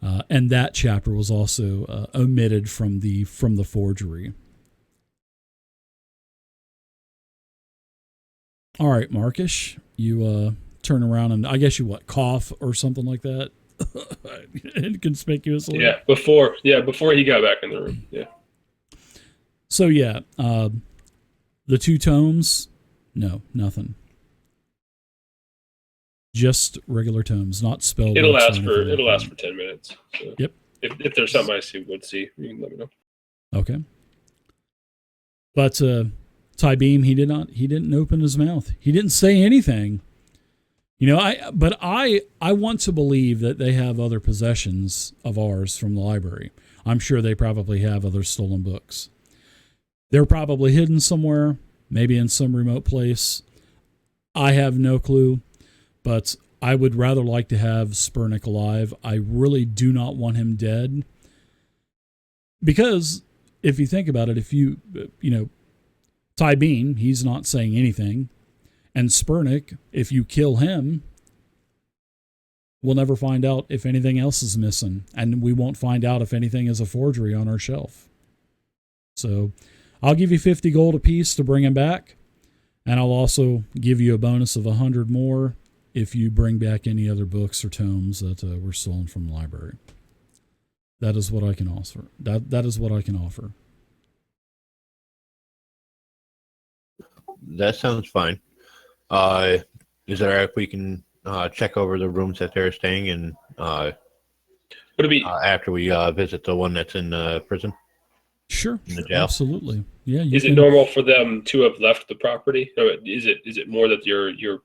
And that chapter was also omitted from the forgery. All right, Marcus, you turn around and I guess you cough or something like that. Inconspicuously. Yeah, before he got back in the room. Yeah. So yeah, the 2 tomes, no, nothing. Just regular tomes, not spelled. It'll last for 10 minutes. So yep. If there's something I would see, you can let me know. Okay. But Ty Beam, he didn't open his mouth. He didn't say anything. You know, I want to believe that they have other possessions of ours from the library. I'm sure they probably have other stolen books. They're probably hidden somewhere, maybe in some remote place. I have no clue, but I would rather like to have Spurnick alive. I really do not want him dead. Because if you think about it, if you Ty Bean, he's not saying anything. And Spurnick, if you kill him, we'll never find out if anything else is missing. And we won't find out if anything is a forgery on our shelf. So I'll give you 50 gold apiece to bring him back. And I'll also give you a bonus of 100 more if you bring back any other books or tomes that were stolen from the library. That is what I can offer. That is what I can offer. That sounds fine. Is it all right if we can check over the rooms that they're staying in after we visit the one that's in prison? Sure, in the jail? Absolutely. Yeah. Is it normal for them to have left the property? Or is it more that your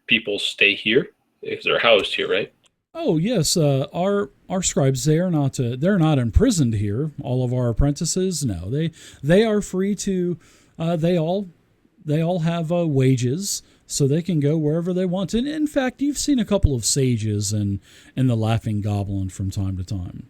people stay here? Because they're housed here, right? Oh yes, our scribes, they're not imprisoned here. All of our apprentices, no, they are free to. They all have wages, so they can go wherever they want. And in fact, you've seen a couple of sages in the Laughing Goblin from time to time.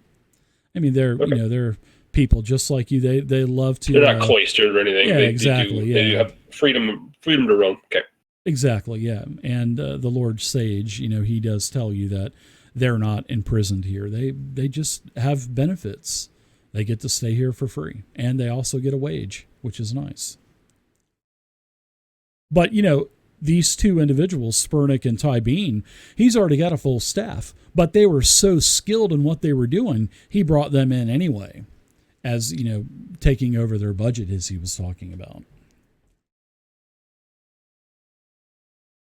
I mean, they're people just like you. They love to. They're not cloistered or anything. Yeah, exactly. They do have freedom to roam. Okay. Exactly. Yeah, and the Lord Sage, he does tell you that they're not imprisoned here. They just have benefits. They get to stay here for free, and they also get a wage, which is nice. But, these 2 individuals, Spurnick and Ty Bean, he's already got a full staff, but they were so skilled in what they were doing, he brought them in anyway, as, taking over their budget as he was talking about.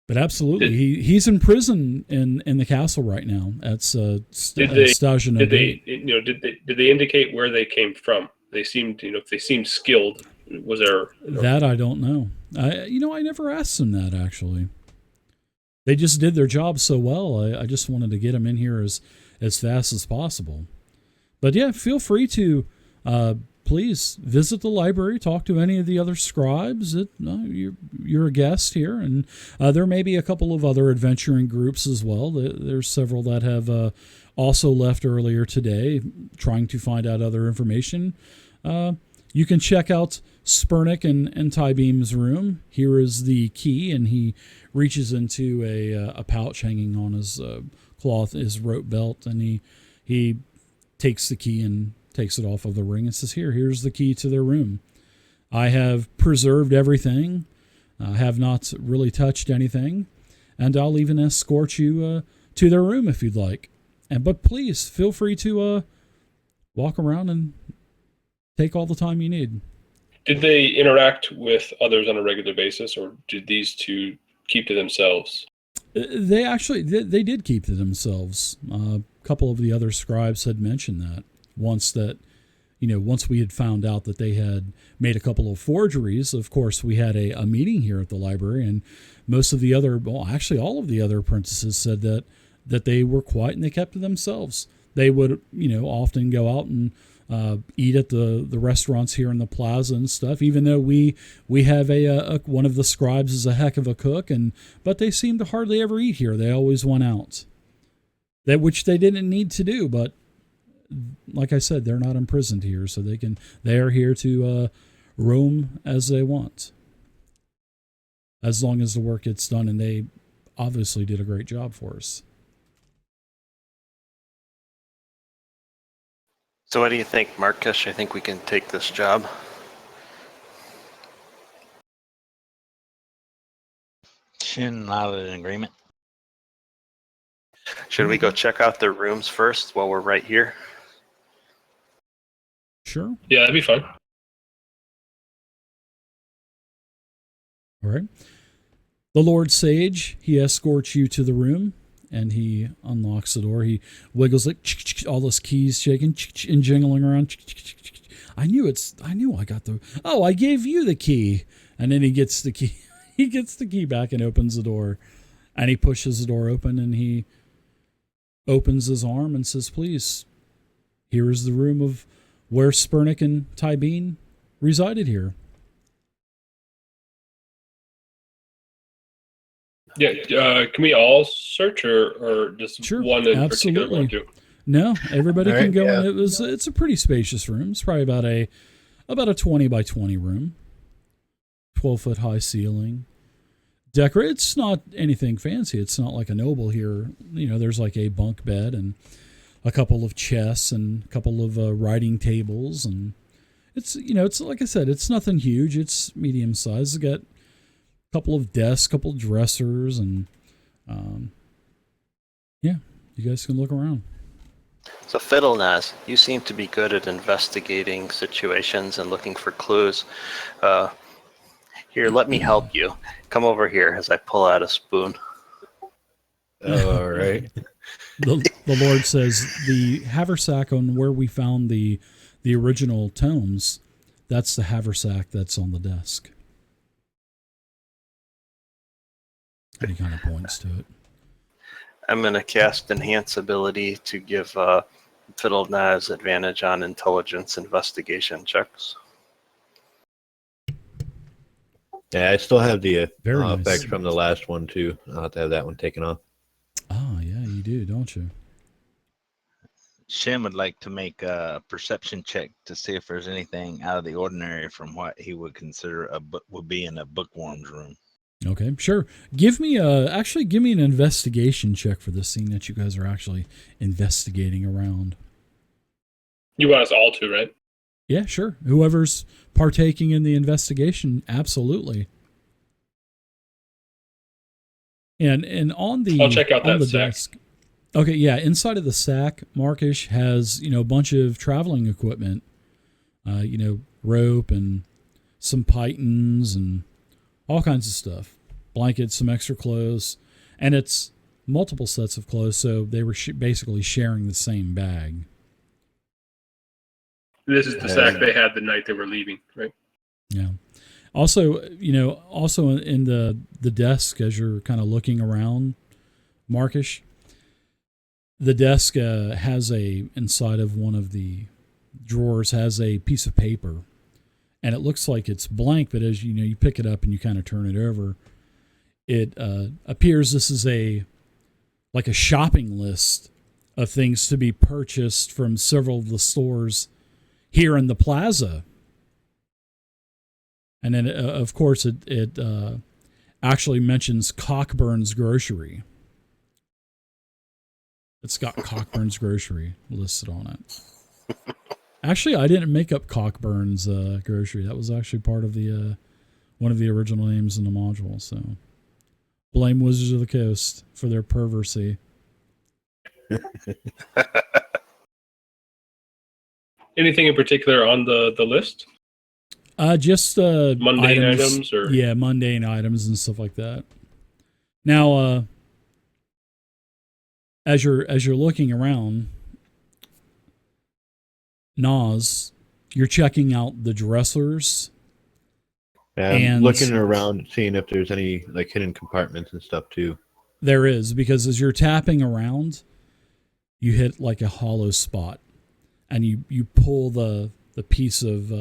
But absolutely, he's in prison in the castle right now. That's Stajan. Did they indicate where they came from? They seemed, if they seemed skilled, was there? That I don't know. I never asked them that actually. They just did their job so well. I just wanted to get them in here as fast as possible. But yeah, feel free to please visit the library, talk to any of the other scribes. You're a guest here, and there may be a couple of other adventuring groups as well. There's several that have also left earlier today, trying to find out other information. You can check out Spurnick and Ty Beam's room. Here is the key, and he reaches into a pouch hanging on his his rope belt, and he takes the key and takes it off of the ring and says, here's the key to their room. I have preserved everything. I have not really touched anything, and I'll even escort you to their room if you'd like. But please feel free to walk around and take all the time you need. Did they interact with others on a regular basis, or did these 2 keep to themselves? They actually they did keep to themselves. A couple of the other scribes had mentioned that once once we had found out that they had made a couple of forgeries. Of course, we had a meeting here at the library, and most of the other, well, actually all of the other apprentices said that they were quiet and they kept to themselves. They would, often go out and eat at the restaurants here in the plaza and stuff, even though we have a one of the scribes is a heck of a cook, but they seem to hardly ever eat here. They always went out, which they didn't need to do, but like I said, they're not imprisoned here, so they are here to roam as they want, as long as the work gets done, and they obviously did a great job for us. So what do you think, Marcus? I think we can take this job. Shin nodded in agreement. Should we go check out their rooms first while we're right here? Sure. Yeah, that'd be fun. All right. The Lord Sage, he escorts you to the room, and he unlocks the door. He wiggles like all those keys shaking and jingling around. I knew I got the. Oh, I gave you the key, and then he gets the key. He gets the key back and opens the door, and he pushes the door open, and he opens his arm and says, "Please, here is the room of where Spurnick and Tybeen resided here." Yeah, can we all search or just Sure, one in absolutely. particular want to? No, everybody All can right, go yeah. in. It's a pretty spacious room. It's probably about a 20 by 20 room. 12-foot high ceiling. It's not anything fancy. It's not like a noble here. There's like a bunk bed and a couple of chests and a couple of writing tables, and it's like I said, it's nothing huge. It's medium size. It's got a couple of desks, couple of dressers, and yeah, you guys can look around. So Fiddlenaz, you seem to be good at investigating situations and looking for clues. Here, let me help you. Come over here as I pull out a spoon. All right. The Lord says the haversack on where we found the original tomes, that's the haversack that's on the desk. And he kind of points to it. I'm going to cast Enhance ability to give Fiddlenaz advantage on intelligence investigation checks. Yeah, I still have the Very nice. effects from the last one too. I'll have to have that one taken off. Oh, yeah, you do, don't you? Shin would like to make a perception check to see if there's anything out of the ordinary from what he would consider would be in a bookworm's room. Okay, sure. Give me an investigation check for this scene that you guys are actually investigating around. You want us all to, right? Yeah, sure. Whoever's partaking in the investigation, absolutely. And on the I'll check out on that the sack. desk. Okay, yeah. Inside of the sack, Markish has a bunch of traveling equipment. Rope and some pythons and all kinds of stuff. Blankets, some extra clothes, and it's multiple sets of clothes. So they were basically sharing the same bag. This is the sack they had the night they were leaving, right? Yeah. Also, in the desk as you're kind of looking around, Markish, the desk has inside of one of the drawers has a piece of paper, and it looks like it's blank, but as you pick it up and you kind of turn it over, it appears this is like a shopping list of things to be purchased from several of the stores here in the plaza. And then, of course, it actually mentions Cockburn's Grocery. It's got Cockburn's Grocery listed on it. Actually, I didn't make up Cockburn's Grocery. That was actually part of the one of the original names in the module. So, blame Wizards of the Coast for their perversy. Anything in particular on the list? Just Mundane items or mundane items and stuff like that. Now, as you're looking around, Nas, you're checking out the dressers. Yeah, I'm And looking around, seeing if there's any like hidden compartments and stuff too. there is, because as you're tapping around, you hit like a hollow spot, and you pull the piece of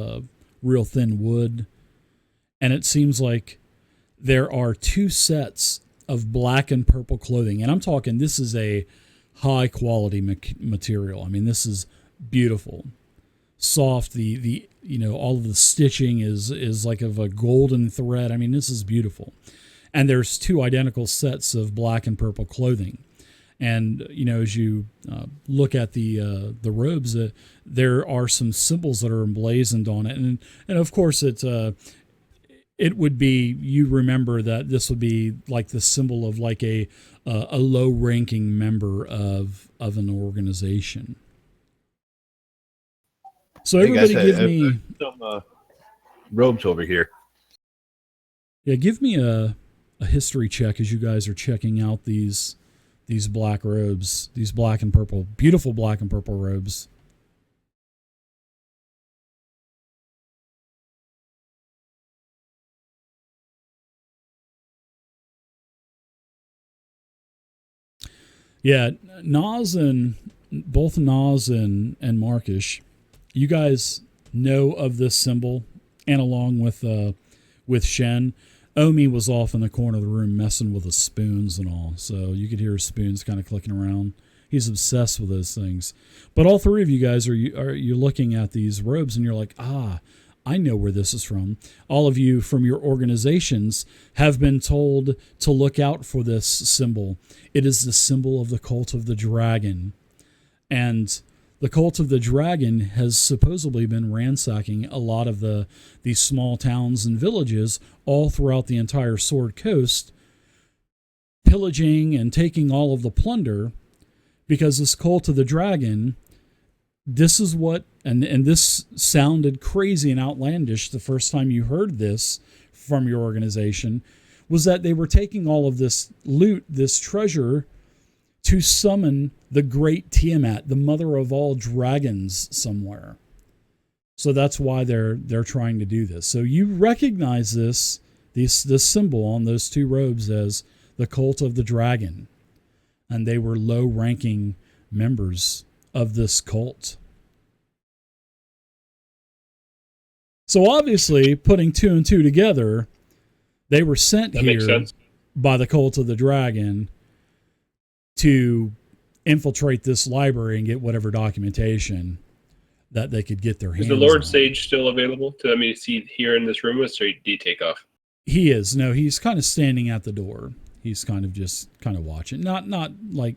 real thin wood, and it seems like there are two sets of black and purple clothing. And I'm talking, this is a high quality material. I mean, this is beautiful, soft. The all of the stitching is like of a golden thread. I mean, this is beautiful. And there's two identical sets of black and purple clothing. And as you look at the robes, there are some symbols that are emblazoned on it, and of course it would be, you remember that this would be like the symbol of like a low ranking member of an organization. So everybody, give me some robes over here. Yeah, give me a history check as you guys are checking out these black robes, these black and purple, beautiful black and purple robes. Yeah, both Nas and Markish, you guys know of this symbol, and along with Shen, Omi was off in the corner of the room messing with the spoons and all, so you could hear his spoons kind of clicking around. He's obsessed with those things. But all three of you guys are looking at these robes, and you're like, I know where this is from. All of you from your organizations have been told to look out for this symbol. It is the symbol of the cult of the dragon. And the cult of the dragon has supposedly been ransacking a lot of these small towns and villages all throughout the entire Sword Coast, pillaging and taking all of the plunder, because this cult of the dragon, this is what, and this sounded crazy and outlandish the first time you heard this from your organization, was that they were taking all of this loot, this treasure, to summon the great Tiamat, the mother of all dragons, somewhere. So that's why they're trying to do this. So you recognize this symbol on those two robes as the cult of the dragon, and they were low-ranking members of this cult. So obviously, putting two and two together, they were sent here by the cult of the dragon to infiltrate this library and get whatever documentation that they could get their hands on. Is the Lord Sage still available to see here in this room, or do you take off? He is. No, he's kind of standing at the door. He's kind of watching. Not like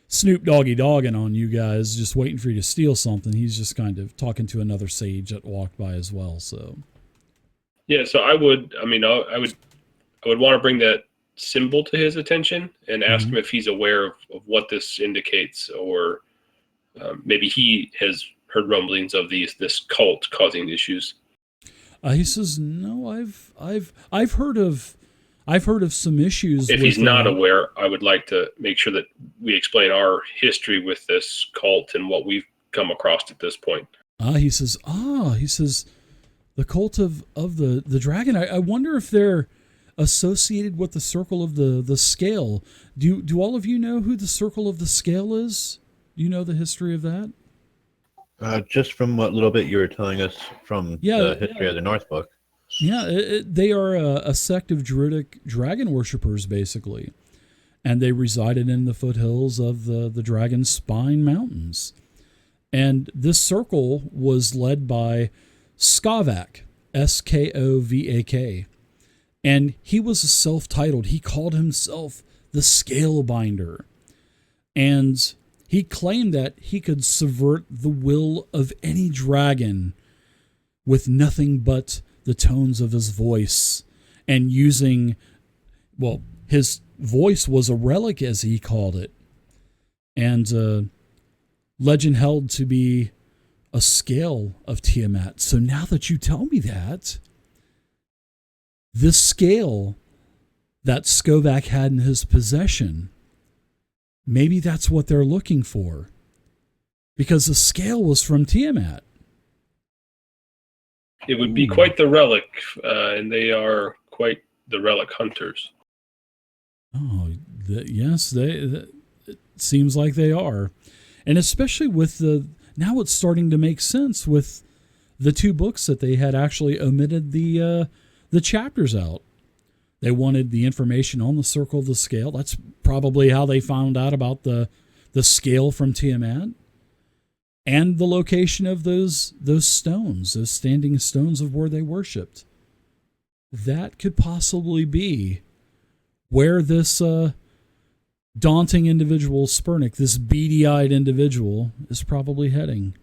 Snoop Doggy dogging on you guys, just waiting for you to steal something. He's just kind of talking to another sage that walked by as well. So yeah, so I would want to bring that symbol to his attention and ask him if he's aware of what this indicates, or maybe he has heard rumblings of this cult causing issues. He says, "No, I've heard of some issues." If he's not aware, I would like to make sure that we explain our history with this cult and what we've come across at this point. He says, the cult of the dragon. I wonder if they're associated with the circle of the scale. Do all of you know who the circle of the scale is? Do you know the history of that? Just from what little bit you were telling us from the history of the North Book. Yeah, they are a sect of druidic dragon worshippers, basically. And they resided in the foothills of the Dragon Spine Mountains. And this circle was led by Skovak, Skovak. And he was self-titled. He called himself the Scalebinder. And he claimed that he could subvert the will of any dragon with nothing but the tones of his voice, and using, his voice was a relic, as he called it, and legend held to be a scale of Tiamat. So now that you tell me that, this scale that Skovac had in his possession. Maybe that's what they're looking for, because the scale was from Tiamat. It would be quite the relic, and they are quite the relic hunters. Oh, yes, it seems like they are. And especially with now it's starting to make sense with the 2 books that they had actually omitted the chapters out. They wanted the information on the circle of the scale. That's probably how they found out about the scale from Tiamat and the location of those stones, those standing stones of where they worshipped. That could possibly be where this daunting individual, Spurnik, this beady-eyed individual, is probably heading.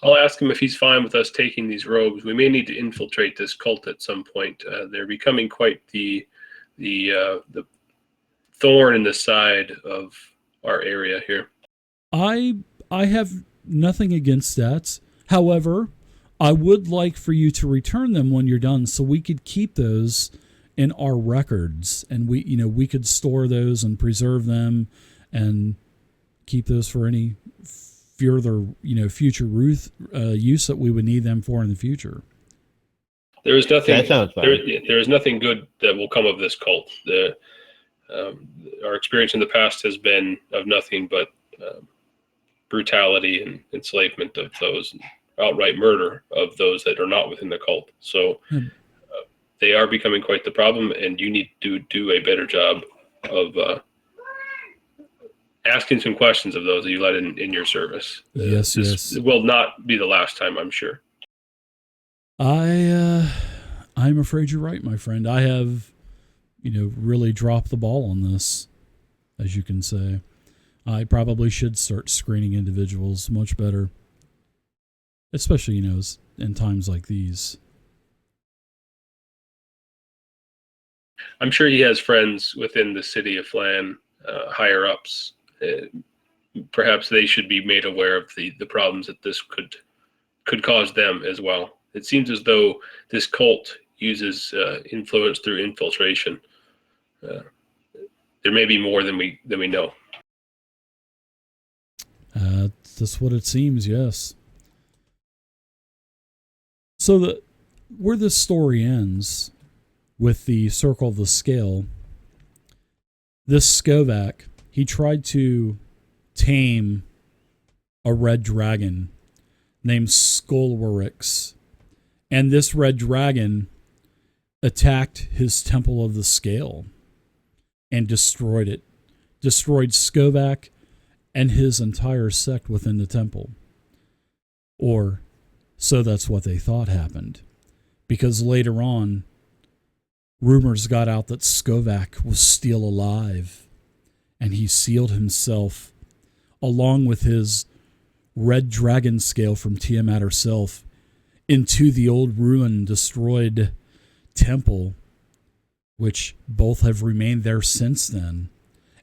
I'll ask him if he's fine with us taking these robes. We may need to infiltrate this cult at some point. They're becoming quite the thorn in the side of our area here. I have nothing against that. However, I would like for you to return them when you're done, so we could keep those in our records, and we could store those and preserve them and keep those for any further future use that we would need them for in the future. There is nothing. That sounds fine. There is nothing good that will come of this cult. Our experience in the past has been of nothing but brutality and enslavement of those, outright murder of those that are not within the cult. So they are becoming quite the problem, and you need to do a better job of asking some questions of those that you let in your service. Yes. This will not be the last time, I'm sure. I'm afraid you're right, my friend. I have, really dropped the ball on this, as you can say. I probably should start screening individuals much better, especially, in times like these. I'm sure he has friends within the city of Flan, higher ups. Perhaps they should be made aware of the problems that this could cause them as well. It seems as though this cult uses influence through infiltration. There may be more than we know. That's what it seems, yes. So where this story ends with the circle of the scale, this Skovac, he tried to tame a red dragon named Skolwarix. And this red dragon attacked his Temple of the Scale and destroyed it. Destroyed Skovac and his entire sect within the temple. Or so that's what they thought happened. Because later on, rumors got out that Skovac was still alive, and he sealed himself, along with his red dragon scale from Tiamat herself, into the old ruined, destroyed temple, which both have remained there since then,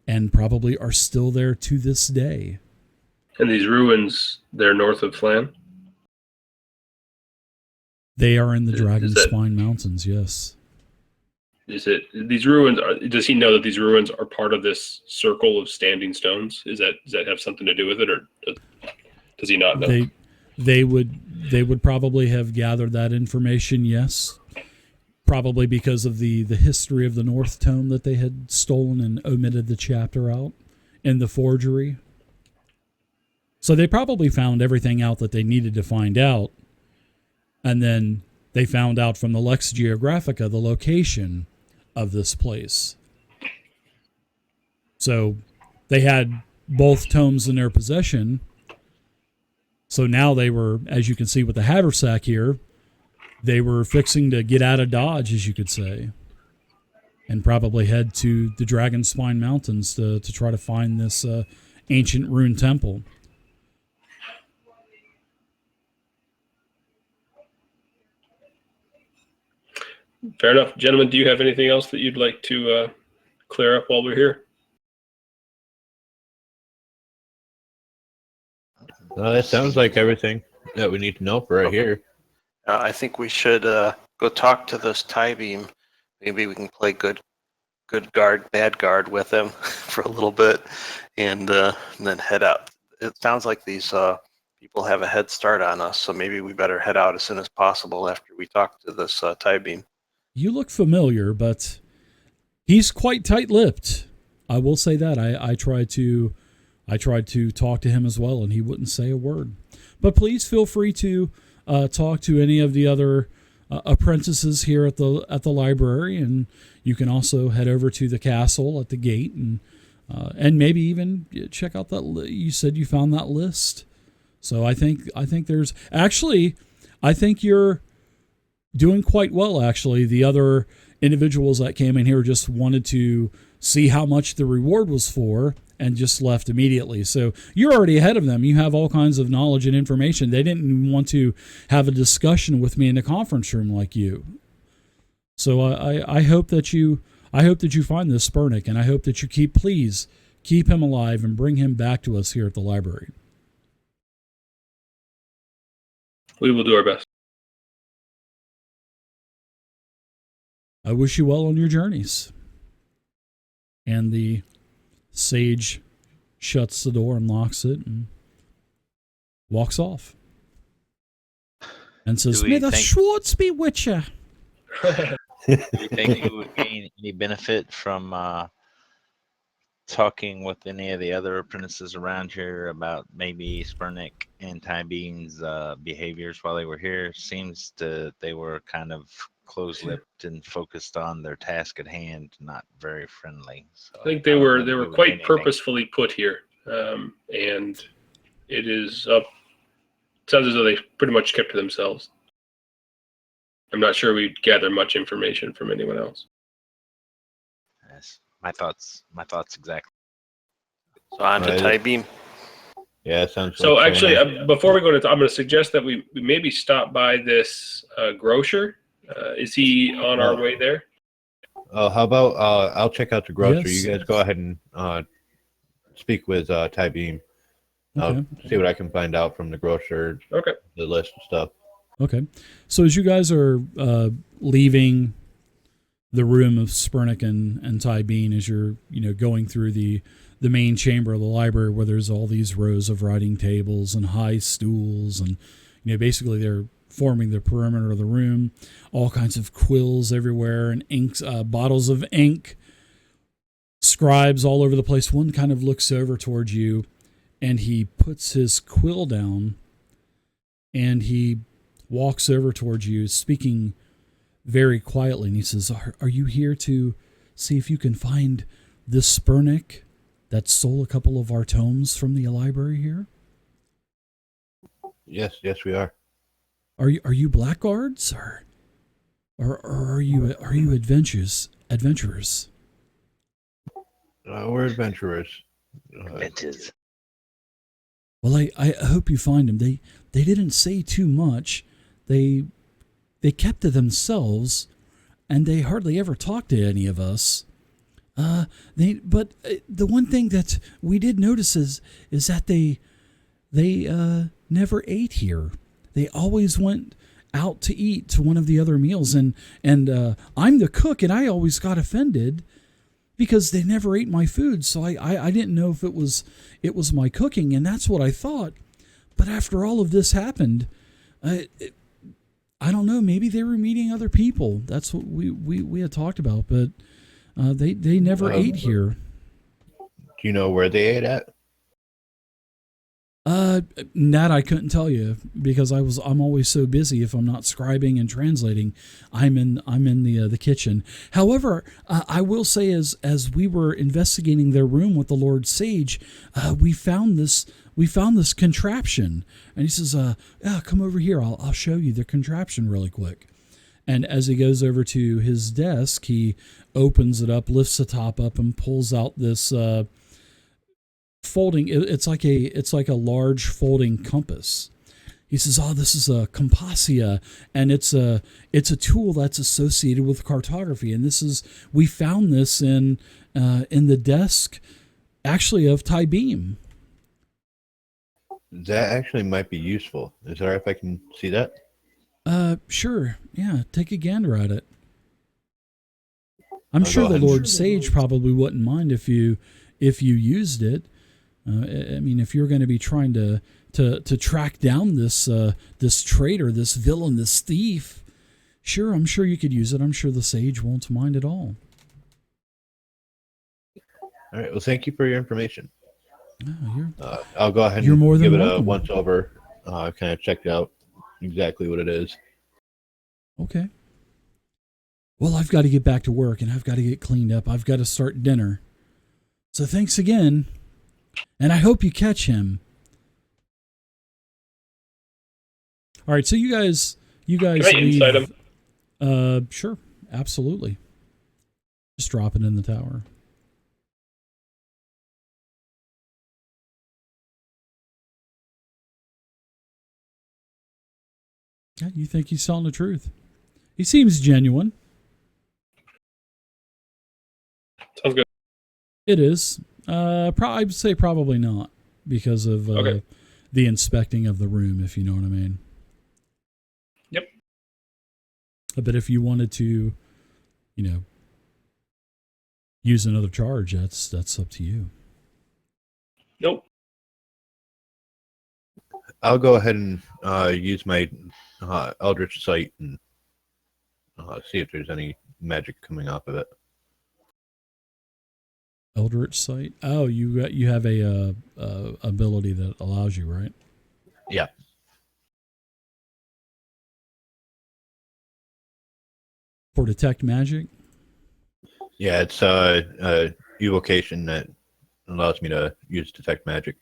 and probably are still there to this day. And these ruins, they're north of Flan? They are in the Dragon Spine Mountains, yes. Is it these ruins? Does he know that these ruins are part of this circle of standing stones? Does that have something to do with it, or does he not know? They would probably have gathered that information, yes. Probably because of the history of the North Tome that they had stolen and omitted the chapter out in the forgery. So they probably found everything out that they needed to find out. And then they found out from the Lex Geographica the location of this place. So they had both tomes in their possession. So now they were, as you can see with the haversack here, they were fixing to get out of Dodge, as you could say, and probably head to the Dragon Spine Mountains to try to find this ancient rune temple. Fair enough. Gentlemen, do you have anything else that you'd like to clear up while we're here? That sounds like everything that we need to know for right here. I think we should go talk to this tie beam. Maybe we can play good good guard, bad guard with him for a little bit, and then head out. It sounds like these people have a head start on us, so maybe we better head out as soon as possible after we talk to this tie beam. You look familiar, but he's quite tight-lipped. I will say that. I tried to talk to him as well, and he wouldn't say a word. But please feel free to talk to any of the other apprentices here at the library, and you can also head over to the castle at the gate, and maybe even check out that. You said you found that list, so I think there's actually. I think you're doing quite well. Actually, the other individuals that came in here just wanted to see how much the reward was for, and just left immediately. So you're already ahead of them. You have all kinds of knowledge and information. They didn't even want to have a discussion with me in the conference room like you. So I hope that you find this Spurnick, and I hope that you please keep him alive and bring him back to us here at the library. We will do our best. I wish you well on your journeys. And the sage shuts the door and locks it and walks off. And says, "May the Schwartz be with you." Do you think you would gain any benefit from talking with any of the other apprentices around here about maybe Spurnick and Tybean's behaviors while they were here? Seems they were kind of close-lipped and focused on their task at hand, not very friendly. So I think they were quite purposefully put here, and it is up. Sounds as though they pretty much kept to themselves. I'm not sure we'd gather much information from anyone else. Yes, my thoughts exactly. So on to tie beam. Yeah, sounds. So like actually, before we go to, I'm going to suggest that we maybe stop by this grocer. Is he on our way there? How about I'll check out the grocery. Yes. You guys go ahead and speak with Ty Beam. I'll see what I can find out from the grocer. Okay. The list of stuff. Okay. So as you guys are leaving the room of Spurnick and Ty Bean, as you're going through the main chamber of the library where there's all these rows of writing tables and high stools, and basically they're forming the perimeter of the room, all kinds of quills everywhere and inks, bottles of ink, scribes all over the place. One kind of looks over towards you, and he puts his quill down, and he walks over towards you, speaking very quietly, and he says, are you here to see if you can find this Spurnick that stole a couple of our tomes from the library here? Yes, we are. Are you blackguards or are you adventurers? We're adventurers. Adventures. Well, I hope you find them. They didn't say too much. They kept to themselves, and they hardly ever talked to any of us. But the one thing that we did notice is that they never ate here. They always went out to eat to one of the other meals, and I'm the cook, and I always got offended because they never ate my food. So I didn't know if it was my cooking, and that's what I thought. But after all of this happened, I don't know. Maybe they were meeting other people. That's what we had talked about, but they never ate here. Do you know where they ate at? That I couldn't tell you because I'm always so busy. If I'm not scribing and translating, I'm in the kitchen. However, I will say as we were investigating their room with the Lord Sage, we found this contraption, and he says, come over here. I'll show you the contraption really quick. And as he goes over to his desk, he opens it up, lifts the top up, and pulls out this folding. It's like a large folding compass. He says, this is a compassia, and it's a tool that's associated with cartography. And we found this in the desk, actually, of Ty Beam. That actually might be useful. Is there if I can see that? Sure. Yeah, take a gander at it. I'm I'll sure go the ahead and- Lord Sage probably wouldn't mind if you used it. I mean, if you're going to be trying to track down this this traitor, this villain, this thief, sure, I'm sure you could use it. I'm sure the Sage won't mind at all. All right. Well, thank you for your information. Oh, I'll go ahead You're and more than give it welcome. a once over. Kind of checked out exactly what it is. okay. Well, I've got to get back to work and I've got to get cleaned up. I've got to start dinner. So thanks again. And I hope you catch him. All right, so you guys Can I leave. insight him? Sure, absolutely. Just drop it in the tower. Yeah, you think he's telling the truth? He seems genuine. Sounds good. It is. I'd say probably not because of Okay. the inspecting of the room, if you know what I mean. Yep. But if you wanted to, use another charge, that's up to you. Nope. I'll go ahead and use my Eldritch Sight and see if there's any magic coming off of it. Eldritch Sight. Oh, you have a ability that allows you, right? Yeah. For detect magic. Yeah, it's evocation that allows me to use detect magic.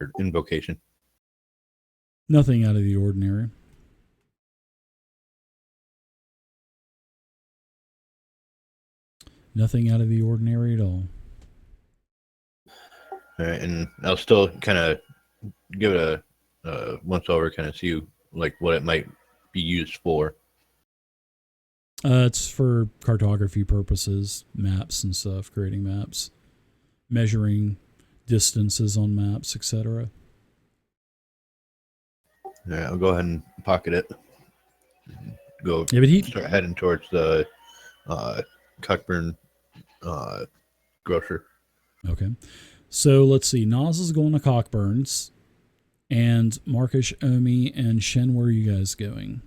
Or invocation. Nothing out of the ordinary. Nothing out of the ordinary at all. All right, and I'll still kind of give it a once over, kind of see like what it might be used for. It's for cartography purposes, maps and stuff, creating maps, measuring distances on maps, etc. All right, I'll go ahead and pocket it. Go Yeah, but start heading towards the Cockburn grocer. Okay. So let's see. Nas is going to Cockburn's, and Markish, Omi, and Shen, where are you guys going?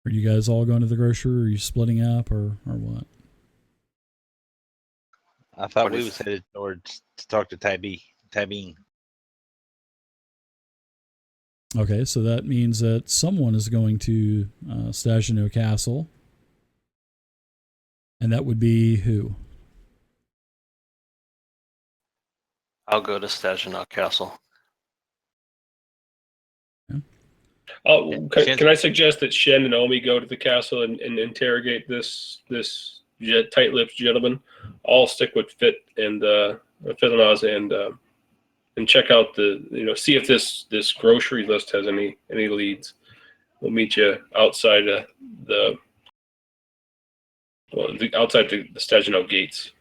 Are you guys all going to the grocery, or are you splitting up, or what? I thought What we is- was headed towards to talk to Tabine. Okay, so that means that someone is going to Stagino Castle. And that would be who? I'll go to Staginaw Castle. Can I suggest that Shen and Omi go to the castle and interrogate this tight-lipped gentleman? I'll stick with Fit and Fitanaz and check out see if this grocery list has any leads. We'll meet you outside the Stagino gates.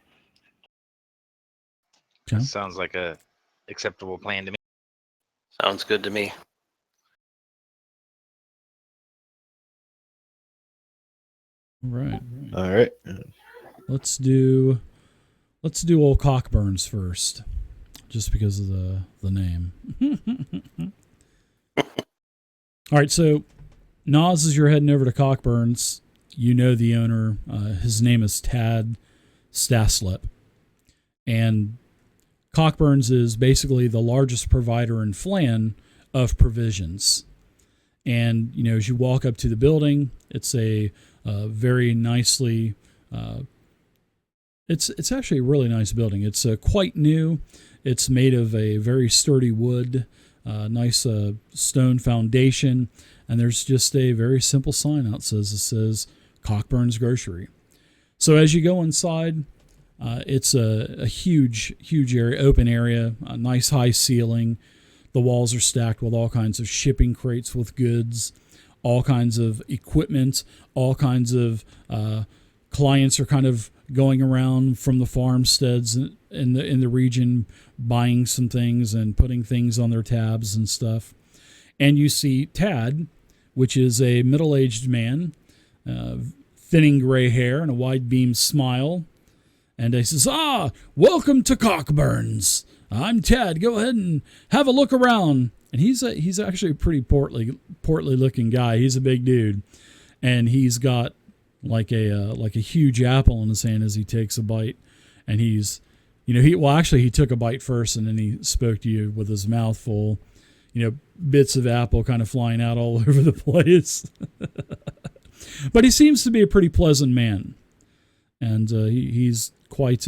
Okay. Sounds like a acceptable plan to me. Sounds good to me. All right. All right. Let's do old Cockburns first, just because of the name. All right, so Nas, as you're heading over to Cockburns, you know the owner. His name is Tad Staslip, and Cockburns is basically the largest provider in Flan of provisions. And as you walk up to the building, it's a very nicely. It's actually a really nice building. It's quite new. It's made of a very sturdy wood, nice stone foundation, and there's just a very simple sign out it says Cockburn's Grocery. So as you go inside, it's a huge area, open area, a nice high ceiling. The walls are stacked with all kinds of shipping crates with goods, all kinds of equipment, all kinds of clients are kind of going around from the farmsteads in the region, buying some things and putting things on their tabs and stuff. and you see Tad, which is a middle-aged man, thinning gray hair and a wide-beam smile. And he says, welcome to Cockburns. I'm Tad. Go ahead and have a look around. And he's actually a pretty portly looking guy. He's a big dude. And he's got like a huge apple in his hand as he takes a bite. And he's, he took a bite first and then he spoke to you with his mouth full, bits of apple kind of flying out all over the place. But he seems to be a pretty pleasant man. And he's quite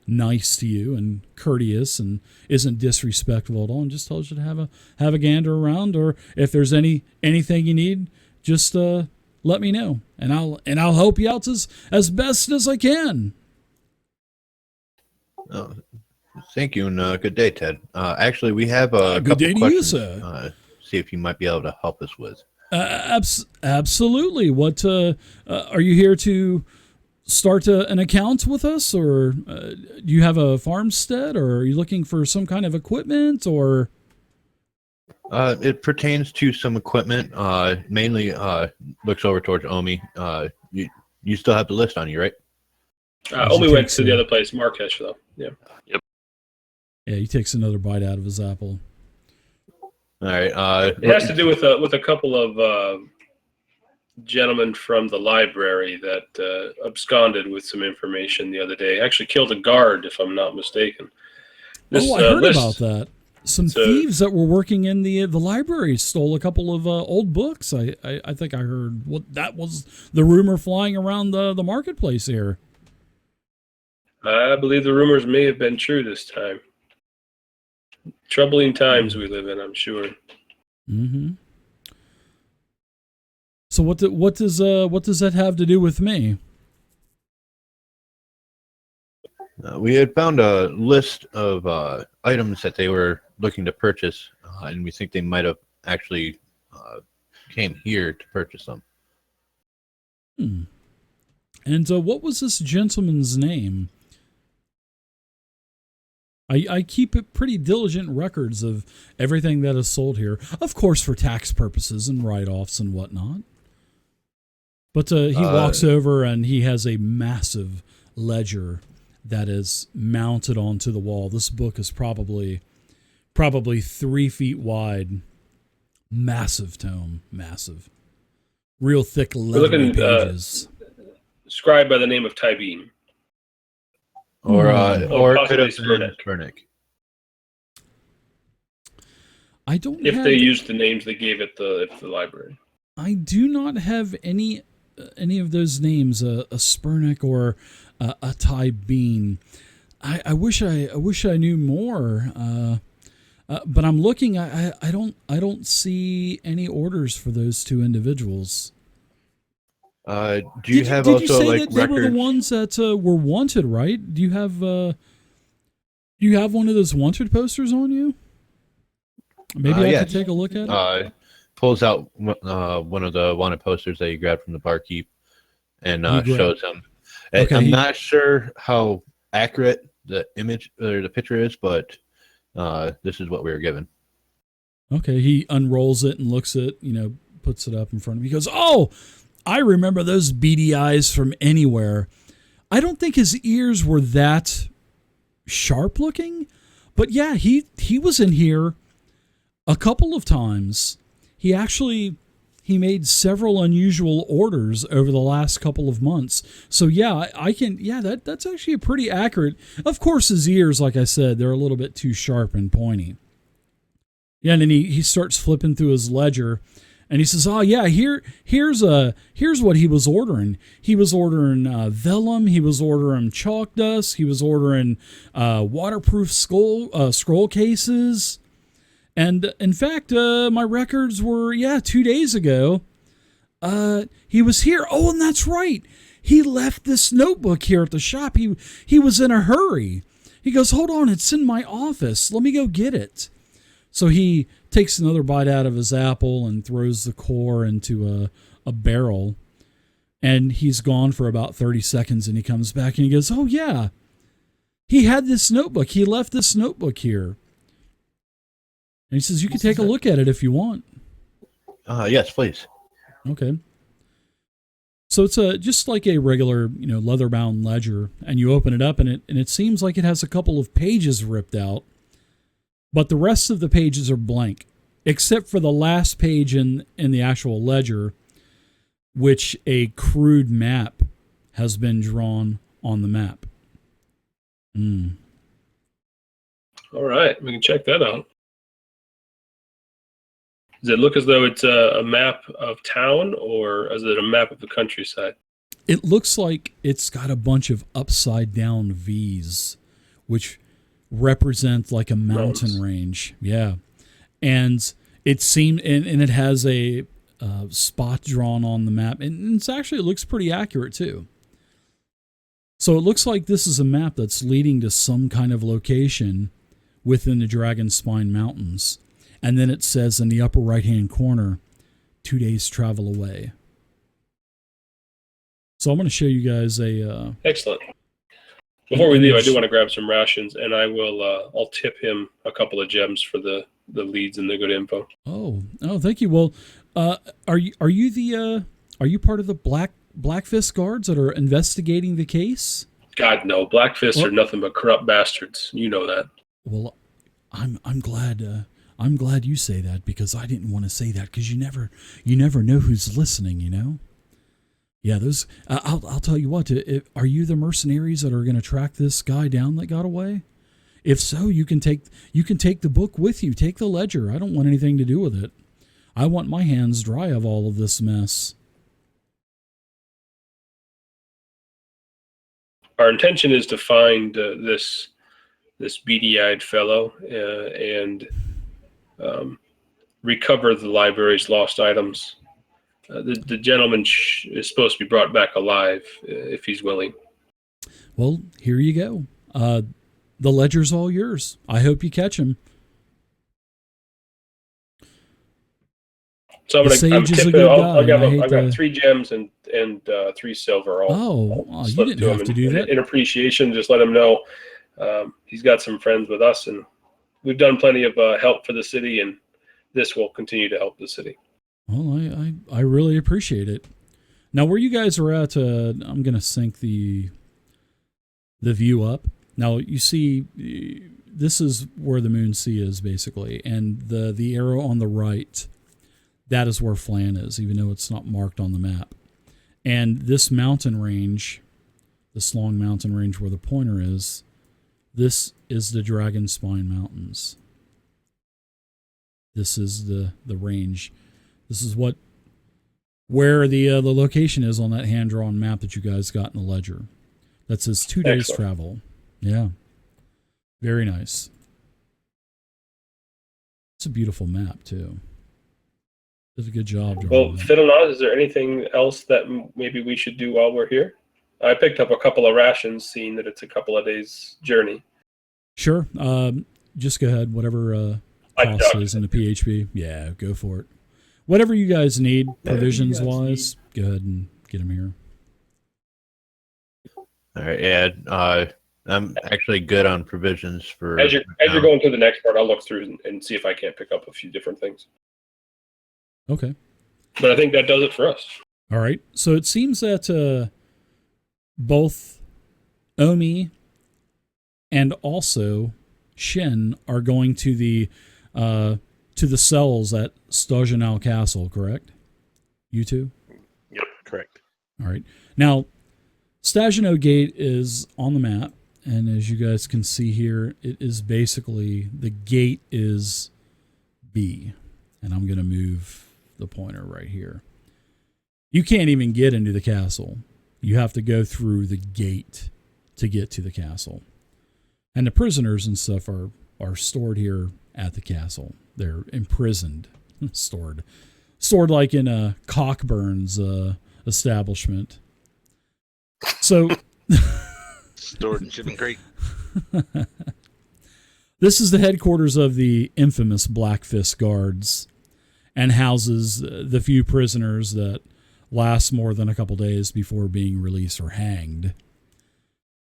nice to you and courteous and isn't disrespectful at all, and just tells you to have a gander around, or if there's anything you need, just let me know, and I'll help you out as best as I can. Oh, thank you, and good day, Ted. Actually, we have a good day couple to you, questions. sir. See if you might be able to help us with. Absolutely. What are you here to start an account with us, or do you have a farmstead, or are you looking for some kind of equipment, or? It pertains to some equipment. Mainly looks over towards Omi. You still have the list on you, right? Omi went to the other place, Marrakesh, though. Yeah. Yep. Yeah, he takes another bite out of his apple. All right. It has to do with a couple of gentlemen from the library that absconded with some information the other day. Actually killed a guard, if I'm not mistaken. I heard about that. Some thieves that were working in the library stole a couple of old books. I think I heard that was the rumor flying around the marketplace here. I believe the rumors may have been true this time. Troubling times we live in, I'm sure. Mm-hmm. So what does that have to do with me? We had found a list of items that they were looking to purchase, and we think they might have actually came here to purchase them. And what was this gentleman's name? I keep pretty diligent records of everything that is sold here, of course, for tax purposes and write-offs and whatnot. But he walks over and he has a massive ledger that is mounted onto the wall. This book is probably 3 feet wide. Massive tome, massive, real thick leathery pages. Scribed by the name of Tybeen. Or could have possibly been Spernick. I don't. If they used the names they gave at the library. I do not have any of those names. A Spernick or a Tybeen. I wish I knew more. But I'm looking. I don't see any orders for those two individuals. Do you have did also you say like that they records? were the ones that were wanted, right? Do you have one of those wanted posters on you? Maybe I could take a look at it. Pulls out one of the wanted posters that you grabbed from the barkeep and shows him. Okay, I'm not sure how accurate the image or the picture is, but this is what we were given. Okay, he unrolls it and looks at, puts it up in front of me. He goes, "Oh, I remember those beady eyes from anywhere." I don't think his ears were that sharp looking, but yeah, he was in here a couple of times. He made several unusual orders over the last couple of months. So yeah, that's actually a pretty accurate. Of course, his ears, like I said, they're a little bit too sharp and pointy. Yeah, and then he starts flipping through his ledger. And he says, "Oh yeah, here's what he was ordering. He was ordering vellum. He was ordering chalk dust. He was ordering waterproof scroll cases. And in fact, my records were 2 days ago. He was here. Oh, and that's right. He left this notebook here at the shop. He was in a hurry. He goes, 'Hold on, it's in my office. Let me go get it.'" So he takes another bite out of his apple and throws the core into a barrel. And he's gone for about 30 seconds, and he comes back and he goes, "Oh, yeah, he had this notebook. He left this notebook here." And he says, "You can take a look at it if you want." Yes, please. Okay. So it's just like a regular, leather-bound ledger, and you open it up, and it seems like it has a couple of pages ripped out, but the rest of the pages are blank, except for the last page in the actual ledger, which a crude map has been drawn on the map. All right, we can check that out. Does it look as though it's a map of town, or is it a map of the countryside? It looks like it's got a bunch of upside down V's, which represent like a mountain range. Yeah. And it seemed, and it has a spot drawn on the map, and it looks pretty accurate too. So it looks like this is a map that's leading to some kind of location within the Dragon Spine Mountains. And then it says in the upper right-hand corner, 2 days travel away. So I'm going to show you guys a... Excellent. Before we leave, I do want to grab some rations, and I'll tip him a couple of gems for the leads and the good info. Oh, thank you. Well, are you part of the Black Fist guards that are investigating the case? God, no. Black Fists are nothing but corrupt bastards. You know that. Well, I'm glad. I'm glad you say that, because I didn't want to say that, because you never know who's listening. Yeah, those. I'll tell you what. Are you the mercenaries that are going to track this guy down that got away? If so, you can take the book with you. Take the ledger. I don't want anything to do with it. I want my hands dry of all of this mess. Our intention is to find this beady-eyed fellow and recover the library's lost items. The gentleman is supposed to be brought back alive if he's willing. Well, here you go. The ledger's all yours. I hope you catch him. So I'm tipping. I've got 3 gems and 3 silver. You didn't have to do that. In appreciation, just let him know he's got some friends with us, and we've done plenty of help for the city, and this will continue to help the city. Well, I really appreciate it. Now, where you guys are at, I'm going to sync the view up. Now, you see, this is where the Moon Sea is, basically, and the arrow on the right, that is where Flan is, even though it's not marked on the map. And this mountain range, this long mountain range where the pointer is, this is the Dragon Spine Mountains. This is the range. This is where the location is on that hand-drawn map that you guys got in the ledger. That says 2 days travel. Yeah. Very nice. It's a beautiful map, too. Did a good job. Well, Fiddlenaz, is there anything else that maybe we should do while we're here? I picked up a couple of rations, seeing that it's a couple of days' journey. Sure. Just go ahead. Whatever cost is in the PHP. Yeah, go for it. Whatever you guys need, provisions-wise, go ahead and get them here. All right, yeah. I'm actually good on provisions for... As you're going to the next part, I'll look through and see if I can't pick up a few different things. Okay. But I think that does it for us. All right. So it seems that both Omi and also Shin are going to the cells at Stojanal Castle, correct? You two? Yep, correct. All right. Now, Stajano Gate is on the map, and as you guys can see here, it is basically, the gate is B, and I'm going to move the pointer right here. You can't even get into the castle. You have to go through the gate to get to the castle. And the prisoners and stuff are stored here at the castle. They're imprisoned, stored like in a Cockburn's establishment. So, stored in Shipping Creek. This is the headquarters of the infamous Black Fist guards, and houses the few prisoners that last more than a couple days before being released or hanged.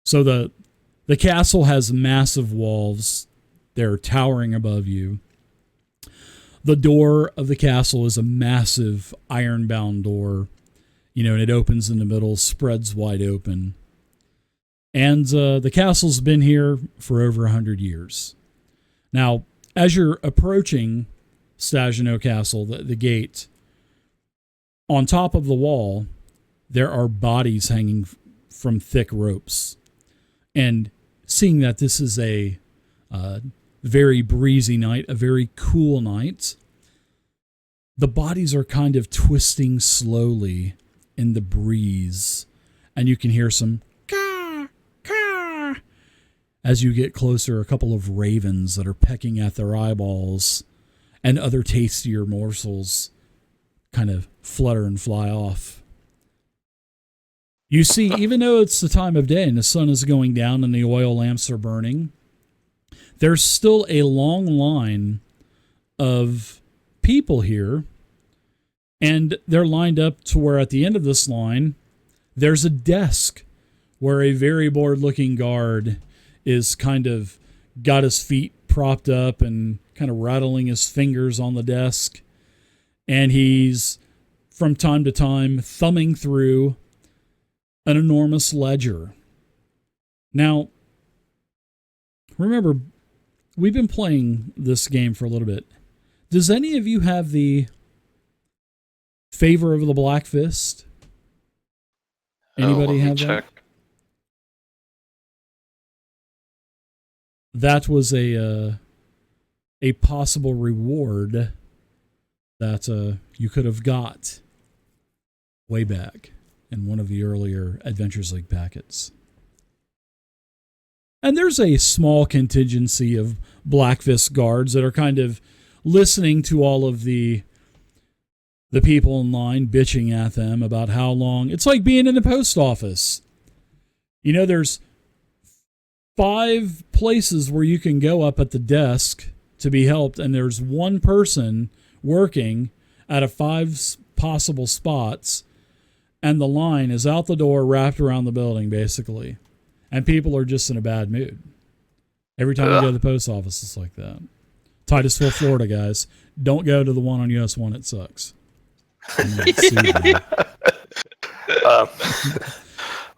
So the castle has massive walls. They're towering above you. The door of the castle is a massive iron-bound door, and it opens in the middle, spreads wide open. And the castle's been here for over 100 years. Now, as you're approaching Stagino Castle, the gate, on top of the wall, there are bodies hanging from thick ropes. And seeing that this is a very breezy night, a very cool night, the bodies are kind of twisting slowly in the breeze. And you can hear some caw, caw. As you get closer, a couple of ravens that are pecking at their eyeballs and other tastier morsels kind of flutter and fly off. You see, even though it's the time of day and the sun is going down and the oil lamps are burning, there's still a long line of people here, and they're lined up to where at the end of this line, there's a desk where a very bored-looking guard is kind of got his feet propped up and kind of rattling his fingers on the desk, and he's, from time to time, thumbing through an enormous ledger. Now, remember, we've been playing this game for a little bit. Does any of you have the Favor of the Black Fist? Anybody have that? That was a possible reward that you could have got way back in one of the earlier Adventures League packets. And there's a small contingency of Black Fist guards that are kind of listening to all of the people in line bitching at them about how long. It's like being in the post office. There's 5 places where you can go up at the desk to be helped, and there's one person working out of 5 possible spots, and the line is out the door wrapped around the building, basically. And people are just in a bad mood. Every time you go to the post office, it's like that. Titusville, Florida, guys. Don't go to the one on US 1. It sucks.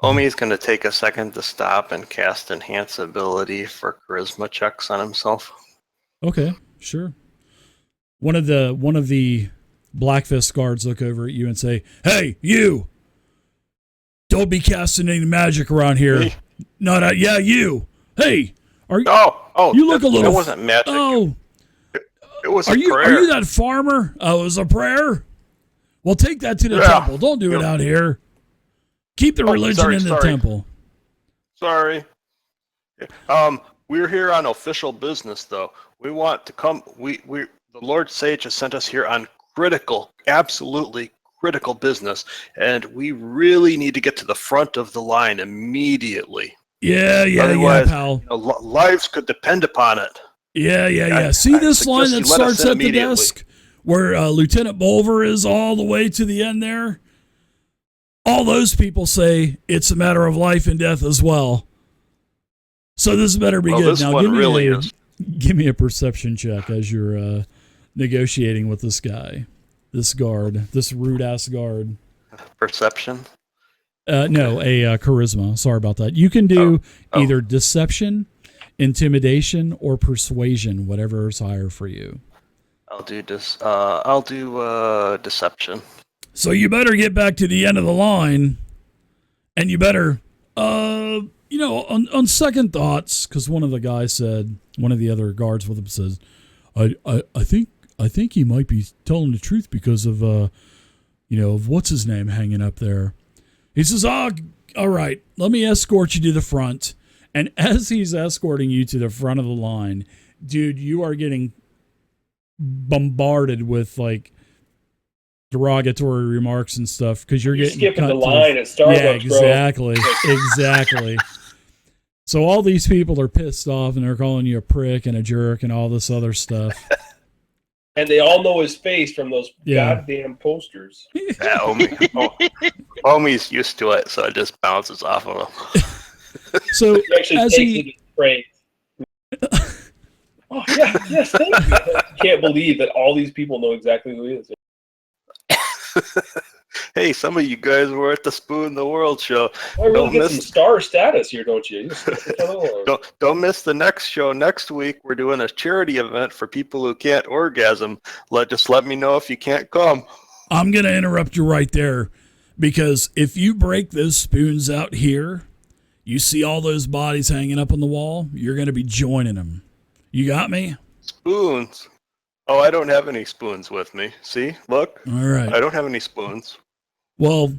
Omi's going to take a second to stop and cast Enhance ability for charisma checks on himself. Okay, sure. One of the Black Fist guards look over at you and say, "Hey, you! Don't be casting any magic around here." Me? Yeah, you. Hey, are you? Oh, you look a little. It wasn't magic. Oh, it was a Are prayer. you that farmer? Oh, it was a prayer? Well, take that to the temple. Don't do it out here. Keep the religion in the temple. Sorry. We're here on official business, though. We want to come. The Lord Sage has sent us here on absolutely critical business, and we really need to get to the front of the line immediately. Yeah, pal. Lives could depend upon it. Yeah. See this line that starts at the desk where Lieutenant Bulver is all the way to the end there? All those people say it's a matter of life and death as well. So this better be good. Now give me a perception check as you're negotiating with this guy, this guard, this rude-ass guard. Perception? No, a charisma. Sorry about that. You can do either deception, intimidation, or persuasion, whatever is higher for you. I'll do deception. So you better get back to the end of the line, and you better, on second thoughts, because one of the guys said, one of the other guards with him says, I think he might be telling the truth because of, of what's his name hanging up there. He says, all right, let me escort you to the front. And as he's escorting you to the front of the line, dude, you are getting bombarded with derogatory remarks and stuff because you're getting skipping the line at Starbucks. Yeah, exactly. So all these people are pissed off and they're calling you a prick and a jerk and all this other stuff. And they all know his face from those goddamn posters. Yeah, Omi's used to it, so it just bounces off of him. So he actually takes it as praise. Oh, yeah, yes, thank you. I can't believe that all these people know exactly who he is. Hey, some of you guys were at the Spoon the World show. I really Don't get miss some star status here, don't you? don't miss the next show. Next week we're doing a charity event for people who can't orgasm. Just let me know if you can't come. I'm going to interrupt you right there, because if you break those spoons out here, you see all those bodies hanging up on the wall, you're going to be joining them. You got me? Spoons. Oh, I don't have any spoons with me. See? Look. All right. I don't have any spoons. Well,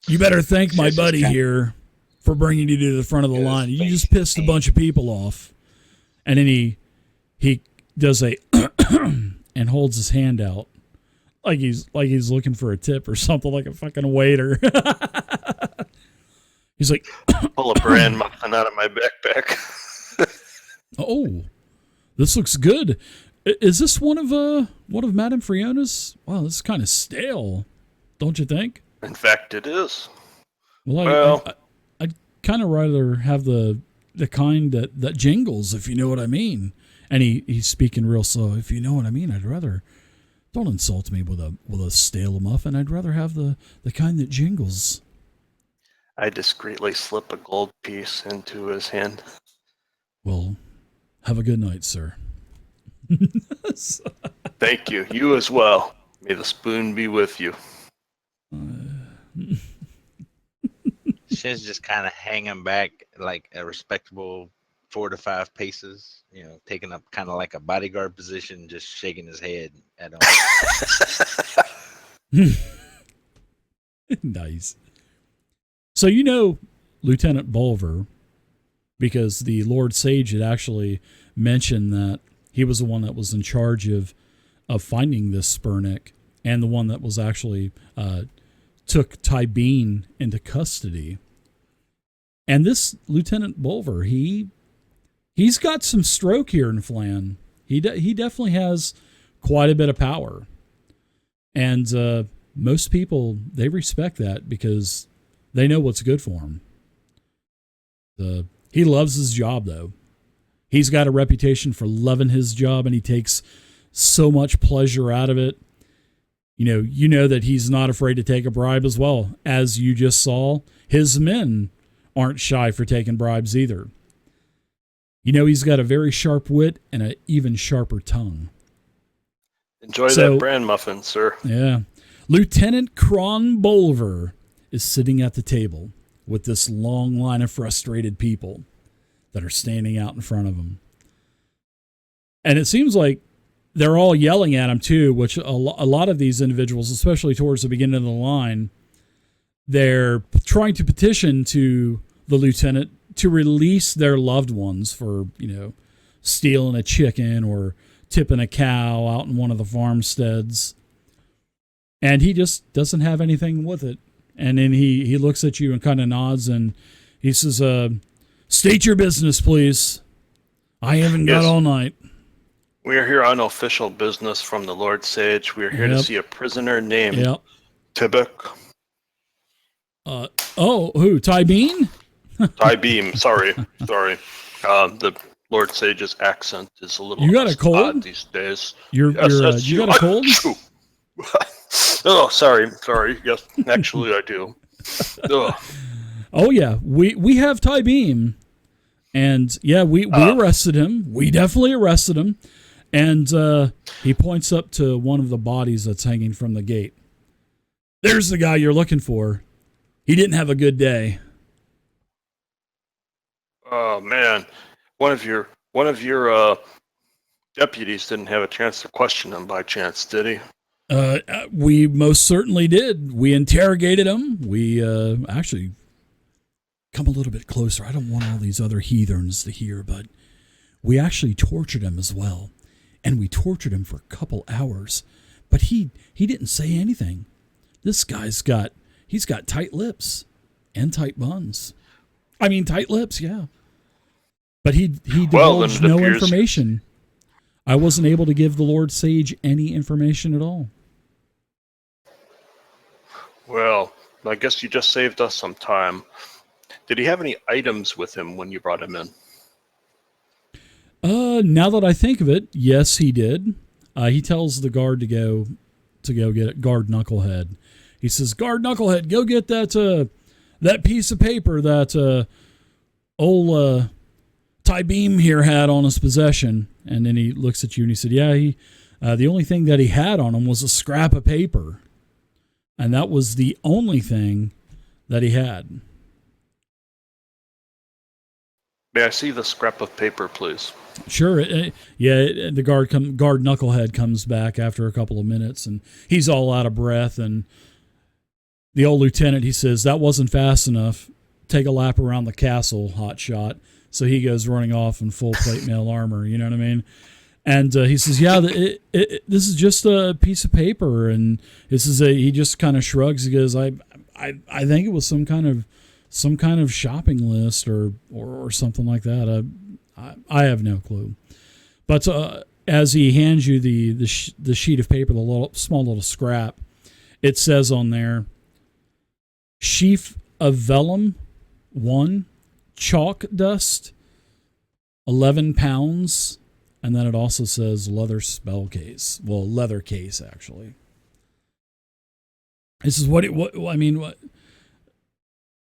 you better thank my buddy here for bringing you to the front of the line. You just pissed a bunch of people off. And then he does a and holds his hand out like he's looking for a tip or something, like a fucking waiter. He's like, pull a bran muffin out of my backpack. Oh, this looks good. Is this one of Madame Friona's? Wow, this is kind of stale, don't you think? In fact, it is. Well, I'd kind of rather have the kind that jingles, if you know what I mean. And he's speaking real slow. If you know what I mean, I'd rather, don't insult me with a stale muffin. I'd rather have the kind that jingles. I discreetly slip a gold piece into his hand. Well, have a good night, sir. Thank you. You as well. May the spoon be with you. She's just kind of hanging back like a respectable 4 to 5 paces, taking up kind of like a bodyguard position, just shaking his head at him. Nice. So Lieutenant Bulver, because the Lord Sage had actually mentioned that he was the one that was in charge of finding this Spurnick, and the one that was actually took Tybeen into custody. And this Lieutenant Bulver, he's got some stroke here in Flan. He definitely has quite a bit of power, and most people, they respect that because they know what's good for him. He loves his job, though. He's got a reputation for loving his job, and he takes so much pleasure out of it. You know that he's not afraid to take a bribe as well. As you just saw, his men aren't shy for taking bribes either. He's got a very sharp wit and an even sharper tongue. Enjoy that bran muffin, sir. Yeah. Lieutenant Cron Bulver is sitting at the table with this long line of frustrated people that are standing out in front of him. And it seems like they're all yelling at him too, which a lot of these individuals, especially towards the beginning of the line, they're trying to petition to the lieutenant to release their loved ones for, stealing a chicken or tipping a cow out in one of the farmsteads. And he just doesn't have anything with it. And then he looks at you and kind of nods, and he says, state your business, please. I haven't got all night. We are here on official business from the Lord Sage. We are here to see a prisoner named Tibbuk. Who? Tybeen? Tybeen, sorry. The Lord Sage's accent is a little you got a cold odd these days. You got a cold? Oh, sorry. Yes, actually I do. Oh yeah, we have Tybeen, and yeah, we arrested him. We definitely arrested him, and he points up to one of the bodies that's hanging from the gate. There's the guy you're looking for. He didn't have a good day. Oh man, one of your deputies didn't have a chance to question him by chance, did he? We most certainly did. We interrogated him. We actually come a little bit closer. I don't want all these other heathens to hear, but we actually tortured him as well, and we tortured him for a couple hours. But he didn't say anything. This guy's got tight lips and tight buns. I mean, tight lips, yeah. But he divulged no information. I wasn't able to give the Lord Sage any information at all. Well, I guess you just saved us some time. Did he have any items with him when you brought him in? Now that I think of it, yes, he did. He tells the guard to go get it. Guard Knucklehead. He says, "Guard Knucklehead, go get that piece of paper that old Ty Beam here had on his possession." And then he looks at you and he said, "Yeah, the only thing that he had on him was a scrap of paper, and that was the only thing that he had." May I see the scrap of paper, please? Sure. The guard Knucklehead comes back after a couple of minutes, and he's all out of breath. And the old lieutenant, he says, "That wasn't fast enough. Take a lap around the castle, hot shot." So he goes running off in full plate mail armor. You know what I mean? And he says, "Yeah, this is just a piece of paper." And he just kind of shrugs. He goes, "I think it was some kind of shopping list or something like that. I have no clue." But as he hands you the sheet of paper, the small little scrap, it says on there, "Sheaf of vellum, 1, chalk dust, 11 pounds." And then it also says leather spell case. Well, leather case, actually. This is what.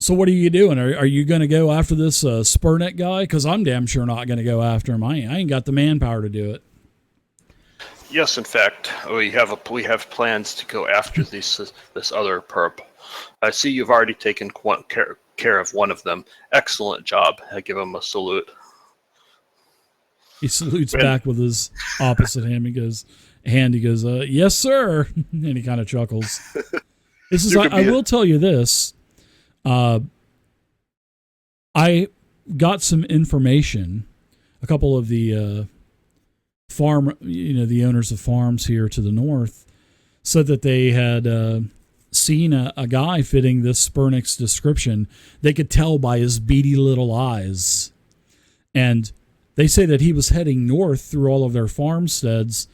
So what are you doing? Are you going to go after this Spurnek guy? Because I'm damn sure not going to go after him. I ain't got the manpower to do it. Yes, in fact, we have plans to go after this other perp. I see you've already taken care of one of them. Excellent job. I give him a salute. He salutes back with his opposite hand. He goes, "Yes, sir." And he kind of chuckles. This is. I will tell you this. I got some information. A couple of the the owners of farms here to the north said that they had seen a guy fitting this Spurnek's description. They could tell by his beady little eyes. And they say that he was heading north through all of their farmsteads,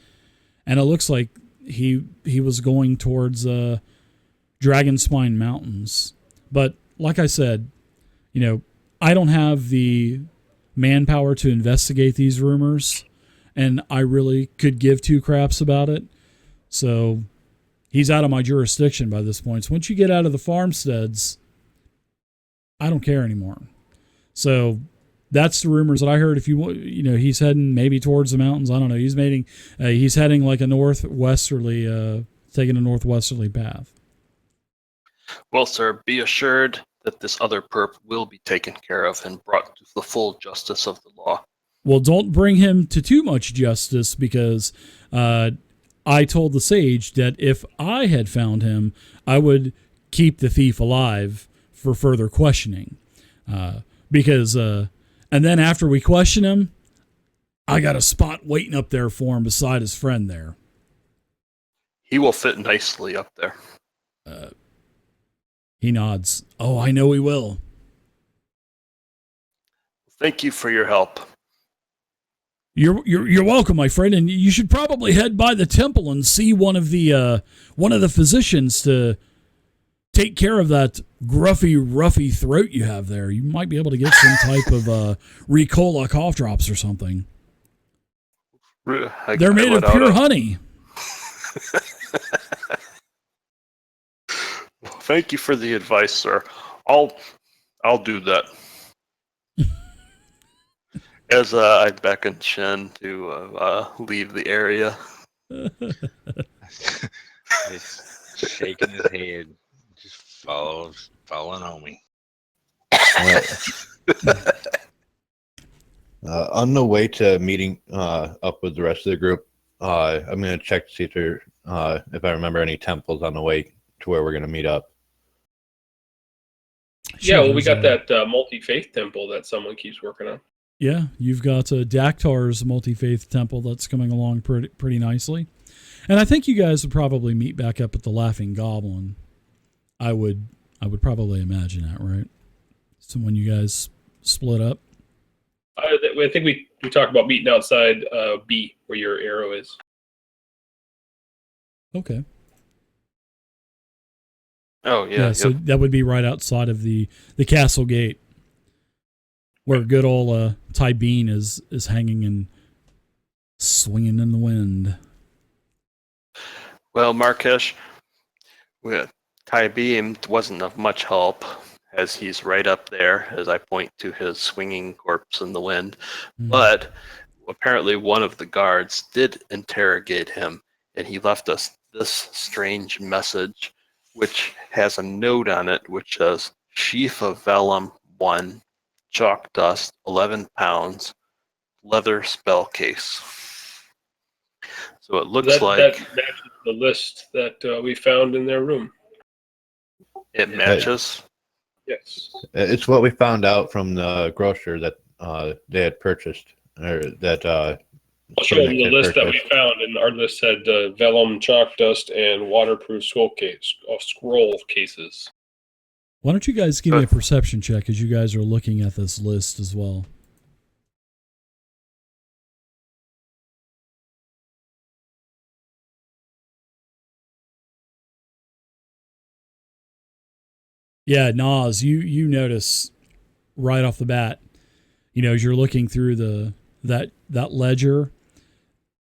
and it looks like he was going towards Dragonspine Mountains. But like I said, I don't have the manpower to investigate these rumors, and I really could give two craps about it. So he's out of my jurisdiction by this point. So once you get out of the farmsteads, I don't care anymore. So that's the rumors that I heard. If he's heading maybe towards the mountains. I don't know. He's heading like a northwesterly, taking a northwesterly path. Well, sir, be assured that this other perp will be taken care of and brought to the full justice of the law. Well, don't bring him to too much justice, because I told the sage that if I had found him, I would keep the thief alive for further questioning. And then after we question him, I got a spot waiting up there for him beside his friend there. He will fit nicely up there. He nods. "Oh, I know he will." Thank you for your help. You're welcome, my friend. And you should probably head by the temple and see one of the physicians to take care of that roughy throat you have there. You might be able to get some type of Ricola cough drops or something. They're made of pure honey. Thank you for the advice, sir. I'll do that. As I beckon Shen to leave the area. He's shaking his head, just following on me. On the way to meeting up with the rest of the group, I'm going to check to see if I remember any temples on the way to where we're going to meet up. Yeah, well, we got that multi-faith temple that someone keeps working on. Yeah, you've got Daktar's multi-faith temple that's coming along pretty nicely. And I think you guys would probably meet back up at the Laughing Goblin. I would probably imagine that, right? So when you guys split up? I think we talked about meeting outside B, where your arrow is. Okay. Oh, yeah. So that would be right outside of the castle gate. where good old Ty Bean is hanging and swinging in the wind. Well, Markesh, with Ty Beam wasn't of much help, as he's right up there as I point to his swinging corpse in the wind. But apparently one of the guards did interrogate him, and he left us this strange message, which has a note on it which says, sheaf of vellum 1, chalk dust 11 pounds, leather spell case. So it looks that matches the list that we found in their room. It matches. Yes. It's what we found out from the grocer that they had purchased, or that I'll show you the list that we found, and our list had vellum, chalk dust, and waterproof scroll cases. Why don't you guys give me a perception check as you guys are looking at this list as well? Yeah, Nas, you notice right off the bat, as you're looking through that ledger,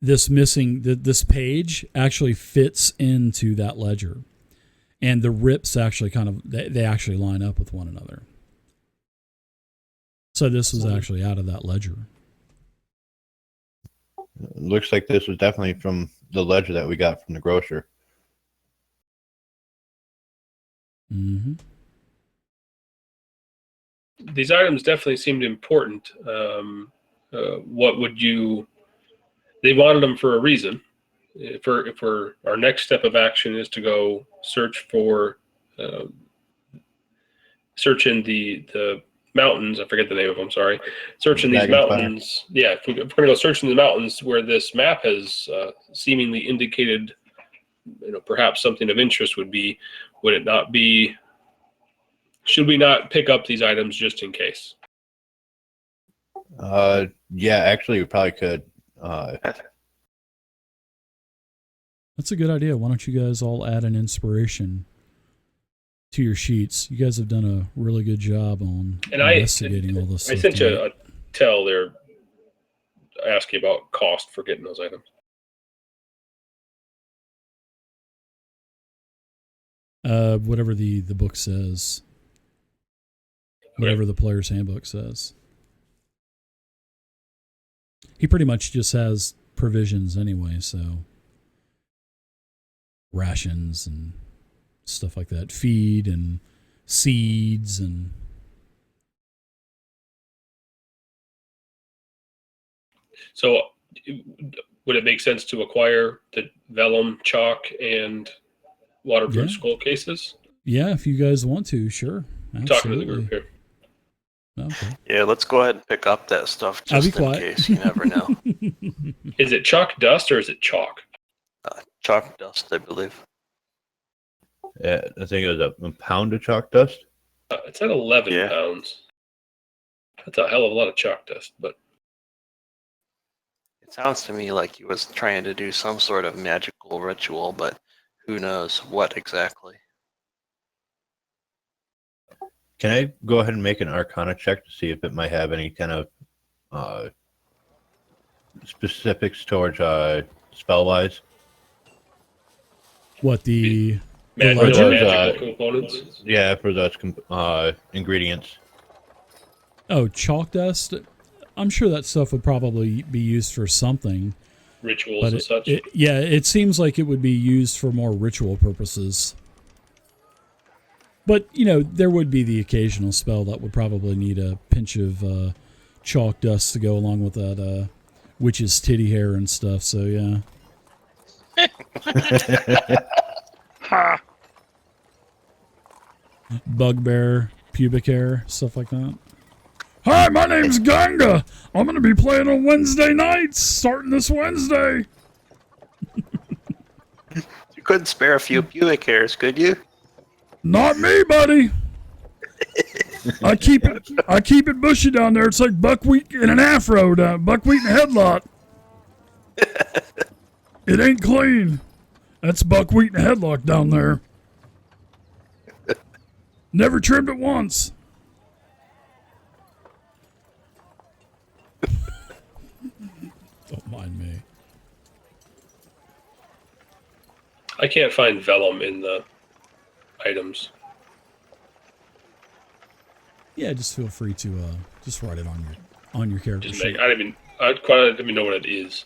this page actually fits into that ledger, and the rips actually they actually line up with one another. So this was actually out of that ledger. Looks like this was definitely from the ledger that we got from the grocer. Mm-hmm. These items definitely seemed important. They wanted them for a reason. If our next step of action is to go search in the mountains. I forget the name of them. Sorry. Search in these mountains. Yeah, if we're going to go search in the mountains where this map has seemingly indicated, perhaps something of interest would it not be? Should we not pick up these items just in case? Yeah, actually, we probably could. That's a good idea. Why don't you guys all add an inspiration to your sheets? You guys have done a really good job on investigating all this stuff. I sent you a tell there asking about cost for getting those items. Whatever the book says. Whatever the player's handbook says. He pretty much just has provisions anyway, so rations and stuff like that, feed and seeds and so would it make sense to acquire the vellum, chalk, and waterproof skull cases? Yeah, if you guys want to, sure. Absolutely. Talking to the group here. Okay. Yeah, let's go ahead and pick up that stuff just in case. You never know. Is it chalk dust or is it chalk? Chalk dust, I believe. Yeah, I think it was a pound of chalk dust. It's at 11 pounds. That's a hell of a lot of chalk dust, but it sounds to me like he was trying to do some sort of magical ritual, but who knows what exactly. Can I go ahead and make an Arcana check to see if it might have any kind of specifics towards spell-wise? What, the magical components? Yeah, for those ingredients. Oh, chalk dust? I'm sure that stuff would probably be used for something. Rituals and such? It seems like it would be used for more ritual purposes. But, there would be the occasional spell that would probably need a pinch of chalk dust to go along with that witch's titty hair and stuff, so yeah. Bugbear, pubic hair, stuff like that. Hi, my name's Ganga. I'm going to be playing on Wednesday nights, starting this Wednesday. You couldn't spare a few pubic hairs, could you? Not me, buddy. I keep it bushy down there. It's like buckwheat in an afro, buckwheat in a headlock. It ain't clean. That's buckwheat in a headlock down there. Never trimmed it once. Don't mind me. I can't find vellum in the items. Yeah, just feel free to just write it on your character Just sheet. make. I don't even know what it is.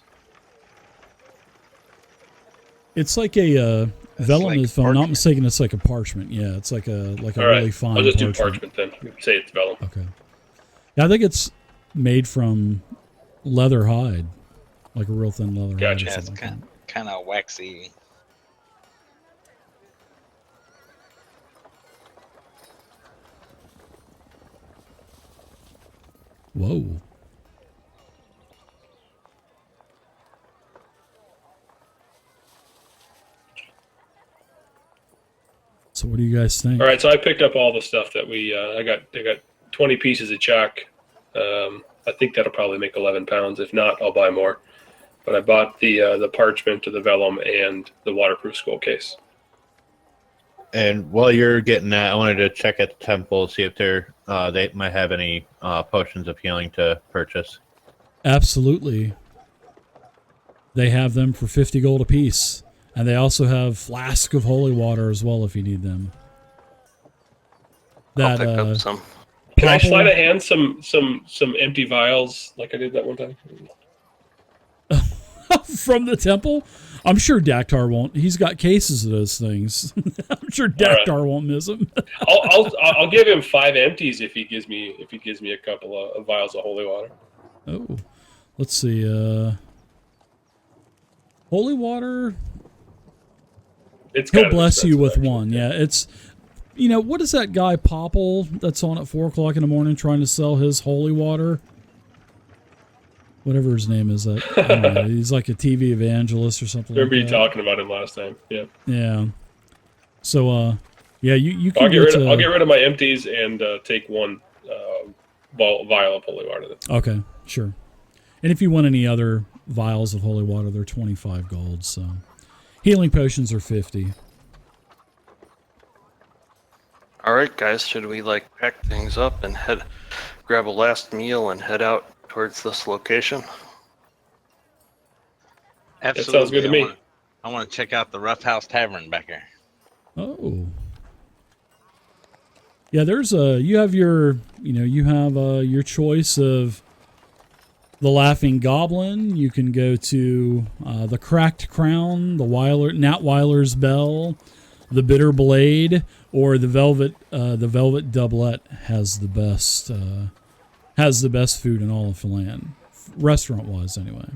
It's like a vellum, like if I'm not parchment. mistaken. It's like a parchment. Yeah, it's like a All really right, fine. I'll just parchment. do parchment then. Say it's vellum. Okay. Yeah, I think it's made from leather hide, like a real thin leather Gotcha. hide. Or Yeah, it's something like that. kind of waxy. Whoa. So what do you guys think? All right, so I picked up all the stuff that I got 20 pieces of chalk. I think that'll probably make 11 pounds. If not, I'll buy more. But I bought the parchment, the vellum, and the waterproof skull case. And while you're getting that, I wanted to check at the temple, see if they might have any potions of healing to purchase. Absolutely. They have them for 50 gold apiece. And they also have flask of holy water as well if you need them. I'll pick up some. Can I Popple- slide a hand some empty vials like I did that one time? from the temple? I'm sure Dactar won't. He's got cases of those things. I'm sure Dactar won't miss them. I'll give him 5 empties if he gives me a couple of vials of holy water. Oh, let's see. Holy water. It's He'll kind of bless you expensive, with actually. one. Yeah, it's. You know, what is that guy Popple that's on at 4 o'clock in the morning trying to sell his holy water? Whatever his name is, that I don't know, he's like a TV evangelist or something. Remember you like that. talking about him last time? Yeah. Yeah. So, yeah, you can I'll get get rid of my empties and take one vial of holy water. Then. Okay, sure. And if you want any other vials of holy water, they're 25 gold. So, healing potions are 50. All right, guys, should we pack things up and grab a last meal and head out towards this location? Absolutely. sounds good to me. I want to check out the Rough House Tavern back here. Oh. Yeah, you have your choice of the Laughing Goblin. You can go to the Cracked Crown, the Natweiler's Bell, the Bitter Blade, or the Velvet Doublet has the best food in all of the land, restaurant wise anyway.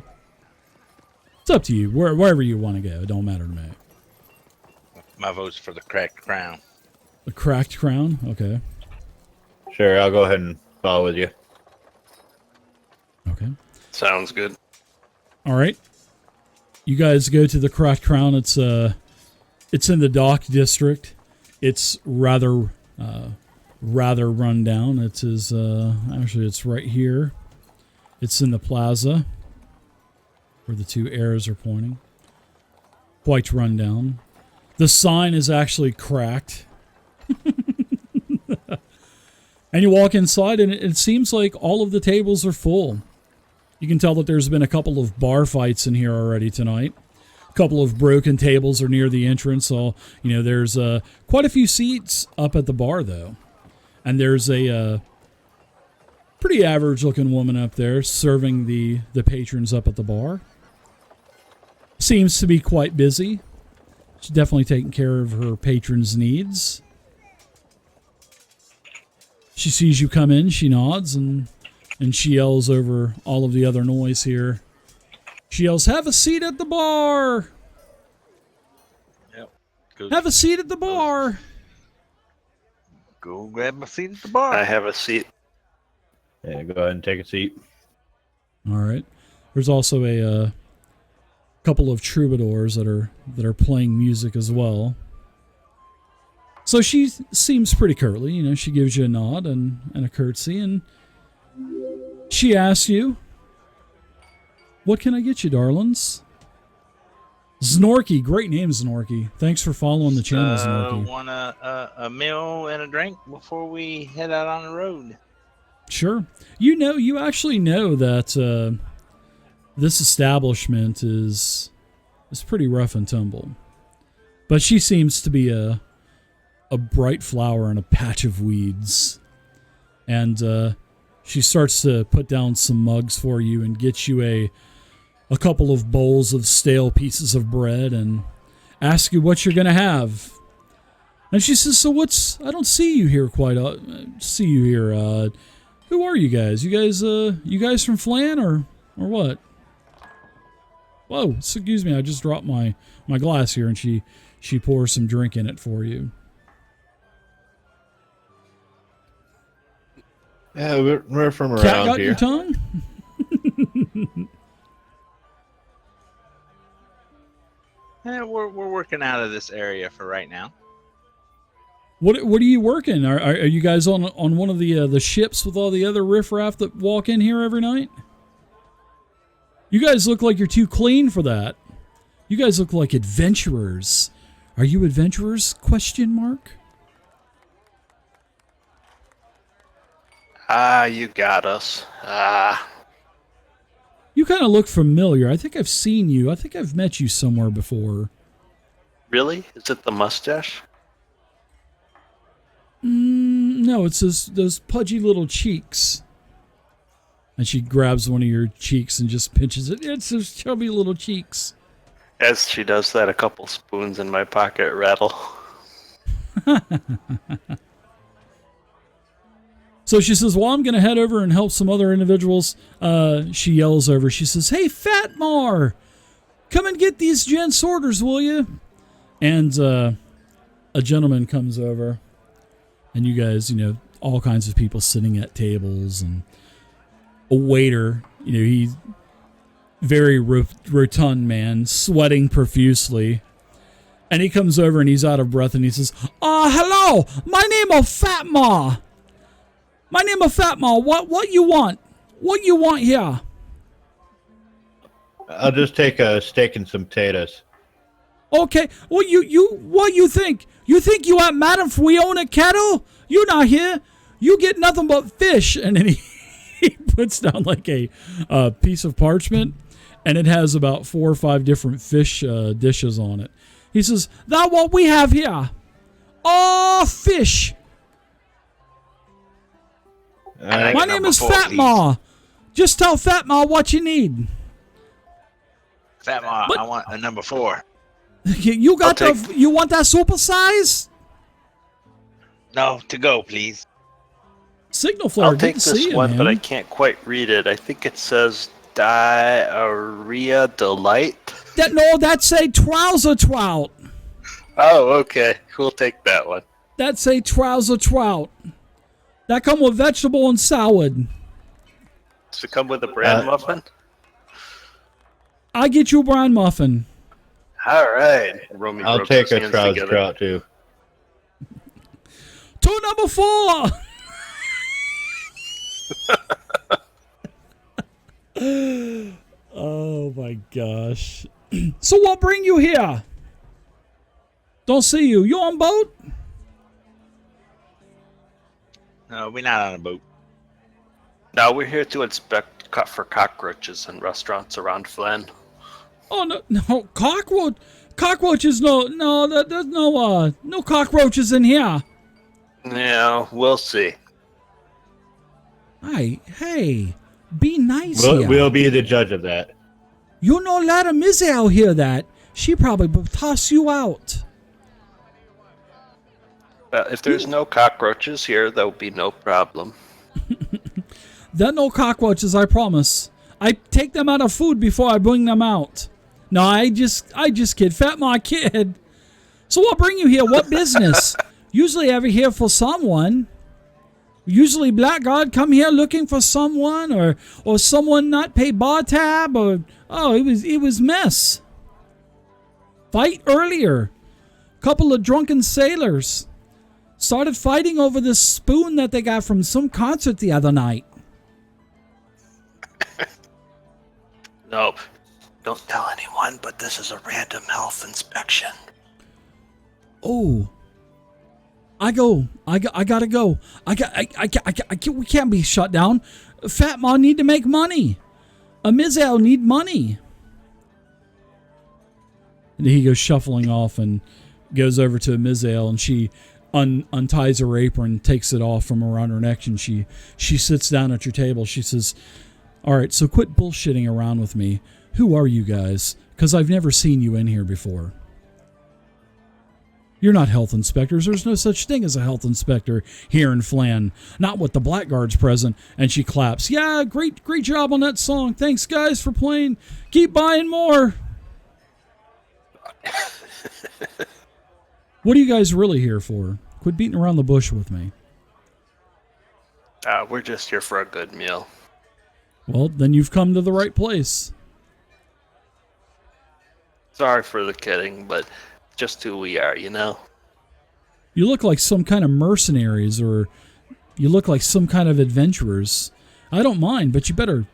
It's up to you, wherever you want to go. It don't matter to me. My vote's for the Cracked Crown. The Cracked Crown, okay. Sure, I'll go ahead and follow with you. Okay. Sounds good. All right. You guys go to the Cracked Crown. It's in the Dock District. It's rather run down. Actually it's right here. It's in the plaza where the two arrows are pointing. Quite run down. The sign is actually cracked. And you walk inside and it seems like all of the tables are full. You can tell that there's been a couple of bar fights in here already tonight. A couple of broken tables are near the entrance. So, there's quite a few seats up at the bar, though. And there's a pretty average-looking woman up there serving the patrons up at the bar. Seems to be quite busy. She's definitely taking care of her patrons' needs. She sees you come in, she nods, and she yells over all of the other noise here. She yells, "Have a seat at the bar! Yep. Have a seat at the bar!" Go grab a seat at the bar. I have a seat. Yeah, go ahead and take a seat. All right. There's also a couple of troubadours that are playing music as well. So she seems pretty courtly. She gives you a nod and a curtsy, and she asks you, "What can I get you, darlings?" Znorky, great name, Znorky. Thanks for following the channel, Znorky. Want a meal and a drink before we head out on the road? Sure. You actually know that this establishment is pretty rough and tumble. But she seems to be a bright flower in a patch of weeds. And she starts to put down some mugs for you and get you a couple of bowls of stale pieces of bread and ask you what you're going to have. And she says, so I don't see you here see you here. Who are you guys? You guys from Flan or what? Whoa, excuse me, I just dropped my glass here, and she pours some drink in it for you. Yeah, we're from around Cat got here. your tongue? Yeah, we're working out of this area for right now. What are you working? Are you guys on one of the ships with all the other riffraff that walk in here every night? You guys look like you're too clean for that. You guys look like adventurers. Are you adventurers? ? You got us. You kind of look familiar. I think I've seen you. I think I've met you somewhere before. Really? Is it the mustache? No, it's those pudgy little cheeks. And she grabs one of your cheeks and just pinches it. It's those chubby little cheeks. As she does that, a couple spoons in my pocket rattle. So she says, well, I'm going to head over and help some other individuals. She yells over. She says, hey, Fatmar, come and get these gents' orders, will you? And a gentleman comes over. And you guys, all kinds of people sitting at tables. And a waiter, he's very rotund man, sweating profusely. And he comes over and he's out of breath and he says, hello, my name is Fatma. My name is Fatma. What you want? What you want here? I'll just take a steak and some potatoes. Okay. Well, what you think? You think you are mad if we own a cattle? You not here. You get nothing but fish. And then he puts down like a piece of parchment, and it has about 4 or 5 different fish dishes on it. He says, "That what we have here? Oh, fish. My name is Fatma. Just tell Fatma what you need." Fatma, I want a number 4. You got you want that super size? No, to go, please. Signal flare. I'll take this one, but I can't quite read it. I think it says diarrhea delight. That's a trouser trout. Oh, okay. We'll take that one. That's a trouser trout. That come with vegetable and salad. Does it come with a bran muffin? I get you a bran muffin. All right. I'll take a trouser trout too. To number 4. Oh my gosh. So what bring you here? Don't see you. You on boat? No, we're not on a boat. No, we're here to inspect for cockroaches in restaurants around Flan. Oh no, cockroaches. No, there's no cockroaches in here. Yeah, we'll see. Hey, be nice here. We'll be the judge of that. You know, let a Mizzy out hear that. She probably will toss you out. If there's no cockroaches here, there'll be no problem. There are no cockroaches, I promise. I take them out of food before I bring them out. No, I just kid. Fatma kid. So what bring you here? What business? Usually ever here for someone. Usually Blackguard come here looking for someone or someone not pay bar tab or it was mess. Fight earlier. Couple of drunken sailors started fighting over this spoon that they got from some concert the other night. No, don't tell anyone, but this is a random health inspection. Oh, I gotta go. We can't be shut down. Fat Ma need to make money. Mizel need money. And he goes shuffling off and goes over to Mizel, and she unties her apron, takes it off from around her neck, and she sits down at your table. She says, all right, so quit bullshitting around with me. Who are you guys? Because I've never seen you in here before. You're not health inspectors. There's no such thing as a health inspector here in Flan. Not with the blackguards present. And she claps. Yeah, great job on that song. Thanks, guys, for playing. Keep buying more. What are you guys really here for? Quit beating around the bush with me. We're just here for a good meal. Well, then you've come to the right place. Sorry for the kidding, but just who we are, you know? You look like some kind of mercenaries, or you look like some kind of adventurers. I don't mind, but you better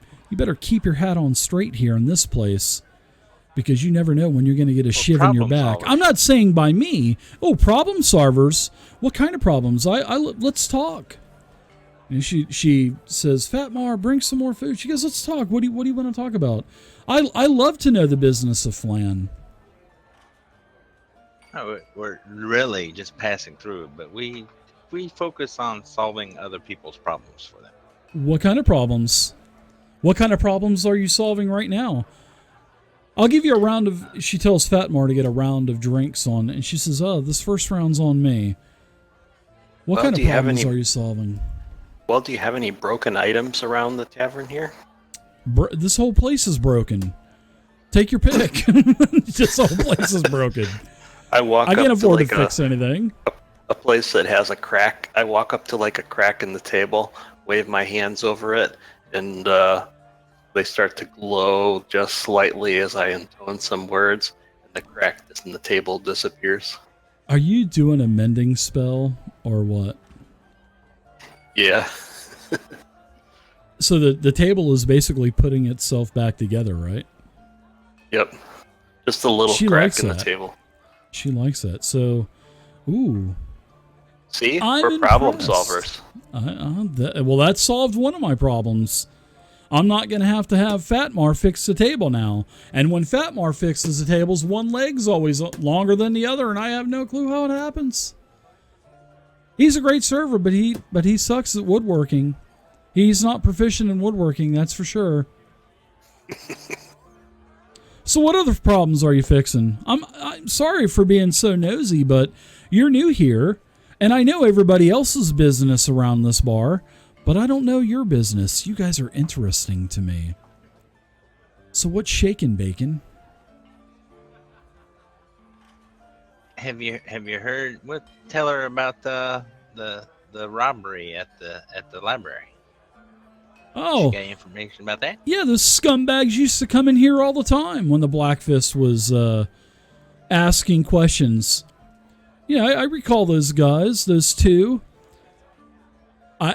keep your hat on straight here in this place, because you never know when you're going to get a shiv in your back. I'm not saying by me. Oh, problem solvers. What kind of problems? Let's talk. And she says, Fatmar, bring some more food. She goes, let's talk. What do you want to talk about? I love to know the business of Flan. No, we're really just passing through, but we focus on solving other people's problems for them. What kind of problems? What kind of problems are you solving right now? I'll give you a round of... She tells Fatmar to get a round of drinks on, and she says, oh, this first round's on me. What kind of problems are you solving? Well, do you have any broken items around the tavern here? This whole place is broken. Take your pick. This whole place is broken. I can't afford to fix anything. A place that has a crack. I walk up to like a crack in the table, wave my hands over it, and they start to glow just slightly as I intone some words, and the crack in the table disappears. Are you doing a mending spell or what? Yeah. So the table is basically putting itself back together, right? Yep. Just a little crack in the table. She likes that. So, ooh. See? We're problem solvers. Well, that solved one of my problems. I'm not going to have Fatmar fix the table now. And when Fatmar fixes the tables, one leg's always longer than the other, and I have no clue how it happens. He's a great server, but he sucks at woodworking. He's not proficient in woodworking, that's for sure. So what other problems are you fixing? I'm sorry for being so nosy, but you're new here, and I know everybody else's business around this bar, but I don't know your business. You guys are interesting to me. So what's shaking, Bacon? Have you heard? Tell her about the robbery at the library. Oh, you got information about that? Yeah, those scumbags used to come in here all the time when the Blackfist was asking questions. Yeah, I recall those guys, those two.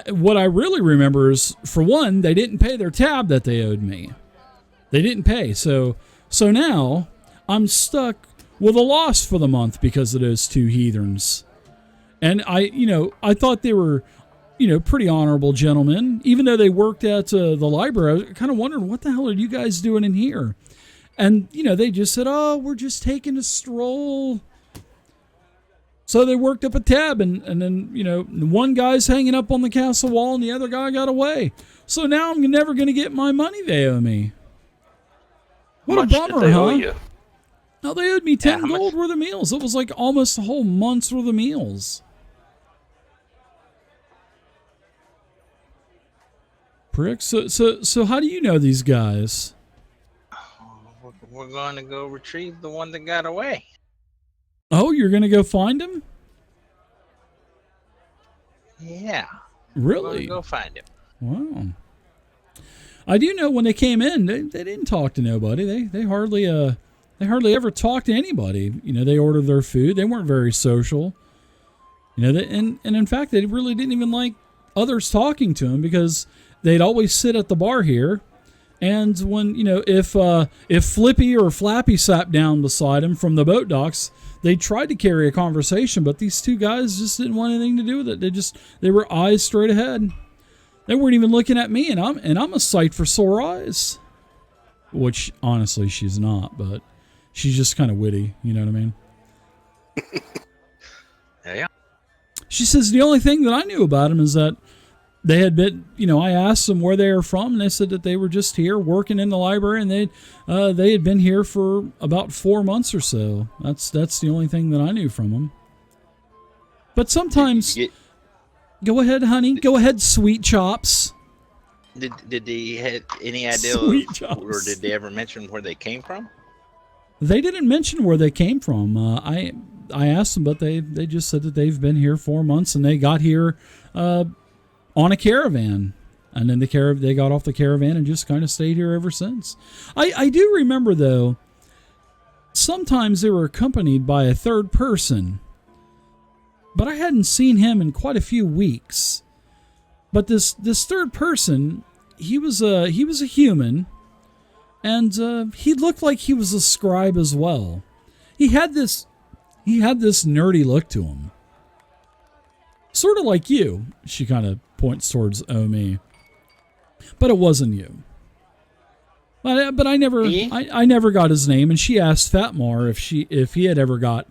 What I really remember is, for one, they didn't pay their tab that they owed me. They didn't pay, so now I'm stuck with a loss for the month because of those two heathens. And I thought they were, pretty honorable gentlemen. Even though they worked at the library, I was kind of wondering, what the hell are you guys doing in here? And, they just said, oh, we're just taking a stroll. So they worked up a tab, and then, one guy's hanging up on the castle wall and the other guy got away. So now I'm never going to get my money they owe me. What a bummer, did they huh? owe you? No, they owed me 10 gold worth of meals. It was like almost a whole month's worth of meals. Prick. So how do you know these guys? We're going to go retrieve the one that got away. Oh, you're going to go find him? Yeah. Really? Go find him. Wow. I do know when they came in, they didn't talk to nobody. They hardly ever talked to anybody. They ordered their food. They weren't very social. And in fact, they really didn't even like others talking to them, because they'd always sit at the bar here, And when, if Flippy or Flappy sat down beside him from the boat docks, they tried to carry a conversation, but these two guys just didn't want anything to do with it. They were eyes straight ahead. They weren't even looking at me, and I'm a sight for sore eyes. Which, honestly, she's not, but she's just kind of witty, you know what I mean? Yeah. She says the only thing that I knew about them is that they had been, I asked them where they were from, and they said that they were just here working in the library, and they had been here for about 4 months or so. That's the only thing that I knew from them. But sometimes, go ahead, honey. Go ahead, sweet chops. Did they have any idea, or did they ever mention where they came from? They didn't mention where they came from. I asked them, but they just said that they've been here 4 months, and they got here on a caravan, and then they got off the caravan and just kind of stayed here ever since. I do remember, though, sometimes they were accompanied by a third person, but I hadn't seen him in quite a few weeks. But this third person, he was a human, and he looked like he was a scribe as well. He had this nerdy look to him, sort of like you. She kind of points towards Omi, but it wasn't you. But I never got his name, and she asked Fatmar if he had ever got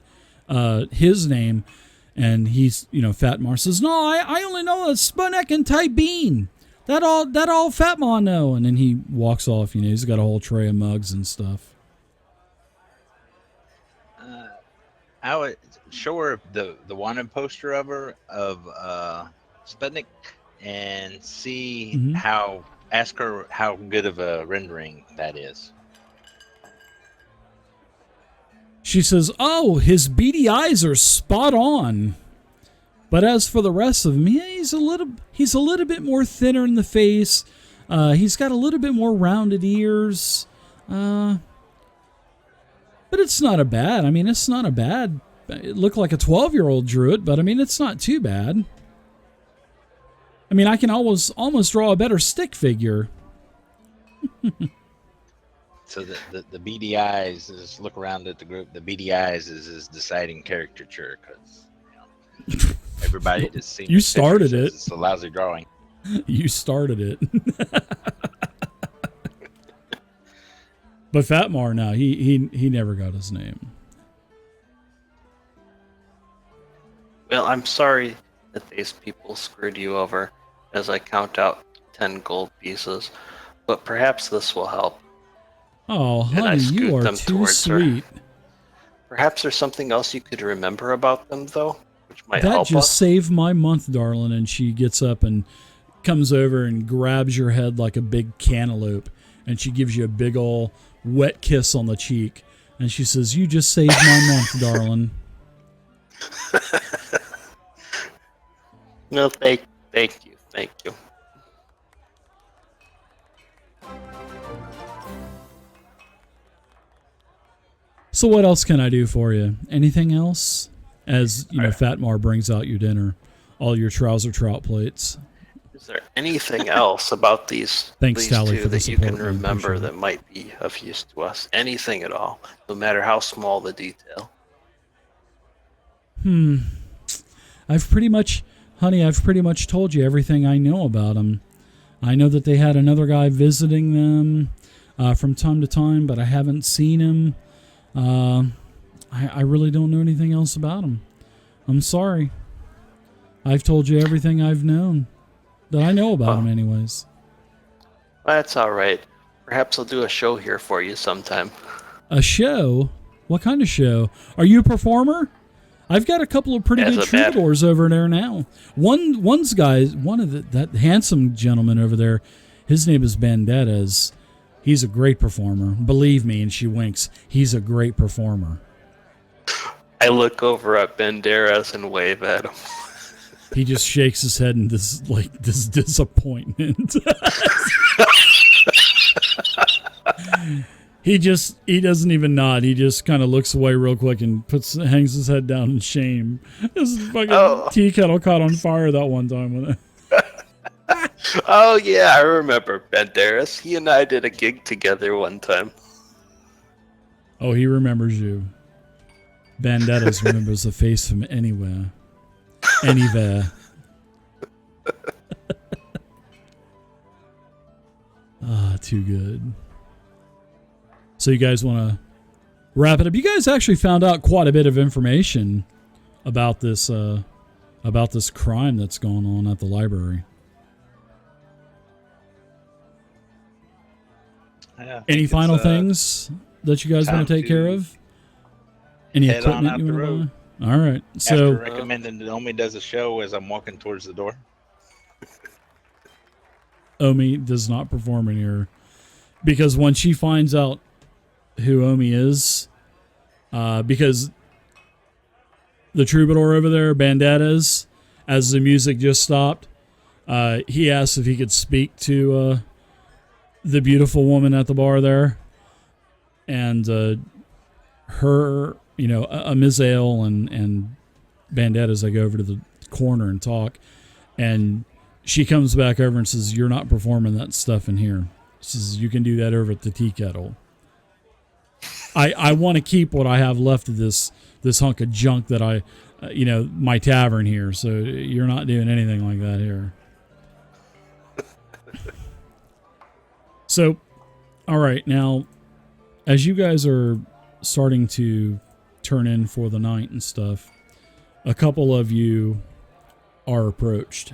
his name, and Fatmar says, no, I only know a Spunek and Tybeen. That all Fatmar know. And then he walks off. He's got a whole tray of mugs and stuff. I would show her the wanted poster of her of Sputnik and see ask her how good of a rendering that is. She says, oh, his beady eyes are spot on. But as for the rest of him, he's a little bit more thinner in the face. He's got a little bit more rounded ears. But it's not a bad. It looked like a 12-year-old drew it, but it's not too bad. I can almost draw a better stick figure. So the beady eyes, just look around at the group, the beady eyes is his deciding caricature, because everybody that's seen you started it. It's a lousy drawing. You started it. But Fatmar, now he never got his name. Well, I'm sorry that these people screwed you over as I count out 10 gold pieces, but perhaps this will help. Oh, honey, you are too sweet. Perhaps there's something else you could remember about them, though, which might that help us. That just saved my month, darling. And she gets up and comes over and grabs your head like a big cantaloupe, and she gives you a big ol' wet kiss on the cheek, and she says, you just saved my month, darling. No, thank you. So what else can I do for you? Anything else? As Fatmar brings out your dinner, all your trouser trout plates. Is there anything else about these Tally, two that you can remember that might be of use to us? Anything at all, no matter how small the detail. I've pretty much told you everything I know about them. I know that they had another guy visiting them from time to time, but I haven't seen him. I really don't know anything else about him. I'm sorry. I've told you everything I've known that I know about him anyways. That's all right. Perhaps I'll do a show here for you sometime. A show? What kind of show? Are you a performer? I've got a couple of pretty good troubadours over there now. One of that handsome gentleman over there, his name is Bandetta's. He's a great performer. Believe me, and she winks. He's a great performer. I look over at Banderas and wave at him. He just shakes his head in this disappointment. He doesn't even nod. He just kind of looks away real quick and hangs his head down in shame. His fucking tea kettle caught on fire that one time with it. Oh yeah, I remember Banderas. He and I did a gig together one time. Oh, he remembers you. Banderas remembers the face from anywhere. Anywhere. Too good. So you guys want to wrap it up? You guys actually found out quite a bit of information about this crime that's going on at the library. Yeah, Any final things that you guys want to take care of? Any head on equipment out you the want to road. buy? All right. After So recommending that Omi does a show as I'm walking towards the door. Omi does not perform in here because when she finds out who Omi is, because the troubadour over there, Banderas, as the music just stopped, he asked if he could speak to the beautiful woman at the bar there, and her, Misael and Banderas, they go over to the corner and talk, and she comes back over and says, "You're not performing that stuff in here." She says, "You can do that over at the tea kettle." I want to keep what I have left of this hunk of junk that I, my tavern here. So you're not doing anything like that here. So, all right, now, as you guys are starting to turn in for the night and stuff, a couple of you are approached.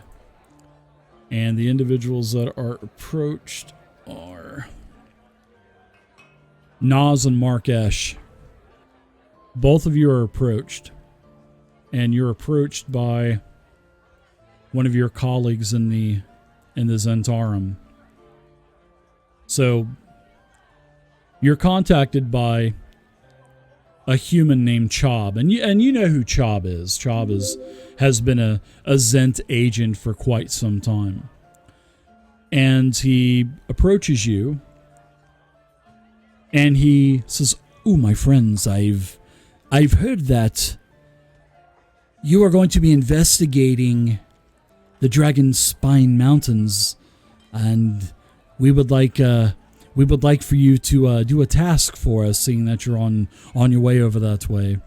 And the individuals that are approached are Nas and Mark Esch. Both of you are approached. And you're approached by one of your colleagues in the Zentarum. So you're contacted by a human named Chob, and you know who Chob is. Chob has been a Zent agent for quite some time, and he approaches you, and he says, "Oh, my friends, I've heard that you are going to be investigating the Dragon Spine Mountains, and we would like for you to do a task for us, seeing that you're on your way over that way.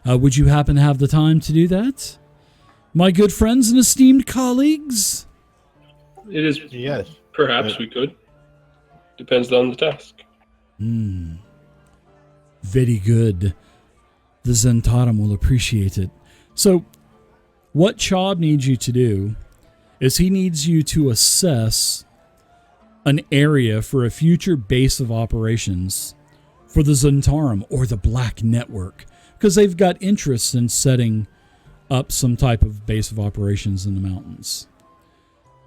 Would you happen to have the time to do that, my good friends and esteemed colleagues?" It is. Yes. Perhaps we could. Depends on the task. Very good. The Zentarum will appreciate it. So, what Chob needs you to do is he needs you to assess an area for a future base of operations for the Zentarum or the Black Network, because they've got interest in setting up some type of base of operations in the mountains.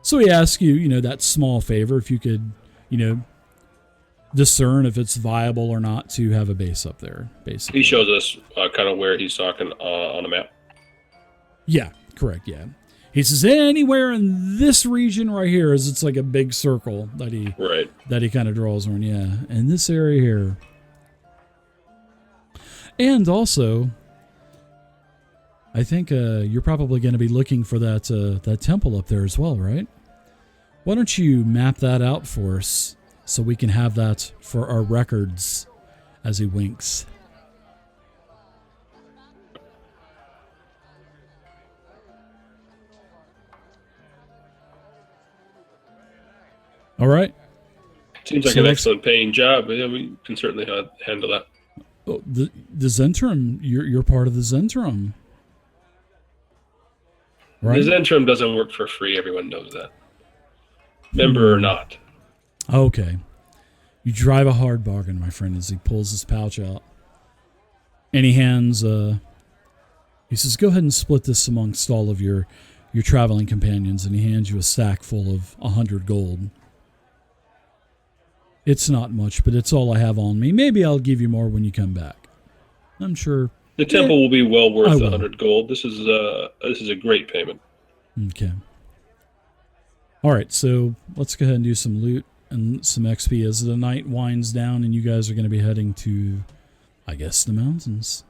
So he asks you, that small favor, if you could, discern if it's viable or not to have a base up there, basically. He shows us kind of where he's talking on a map. Yeah, correct, yeah. He says anywhere in this region right here, is it's like a big circle that he kind of draws on, yeah. In this area here. And also, I think you're probably going to be looking for that temple up there as well, right? Why don't you map that out for us so we can have that for our records, as he winks. All right. Seems like an excellent paying job. Yeah, we can certainly handle that. Oh, the Zentrum, you're part of the Zentrum. Right? The Zentrum doesn't work for free. Everyone knows that. Member or not. Okay. You drive a hard bargain, my friend, as he pulls his pouch out. And he hands, he says, "Go ahead and split this amongst all of your traveling companions." And he hands you a sack full of 100 gold. It's not much, but it's all I have on me. Maybe I'll give you more when you come back. I'm sure. The temple will be well worth 100 gold. This is a great payment. Okay. All right, so let's go ahead and do some loot and some XP as the night winds down and you guys are going to be heading to, I guess, the mountains.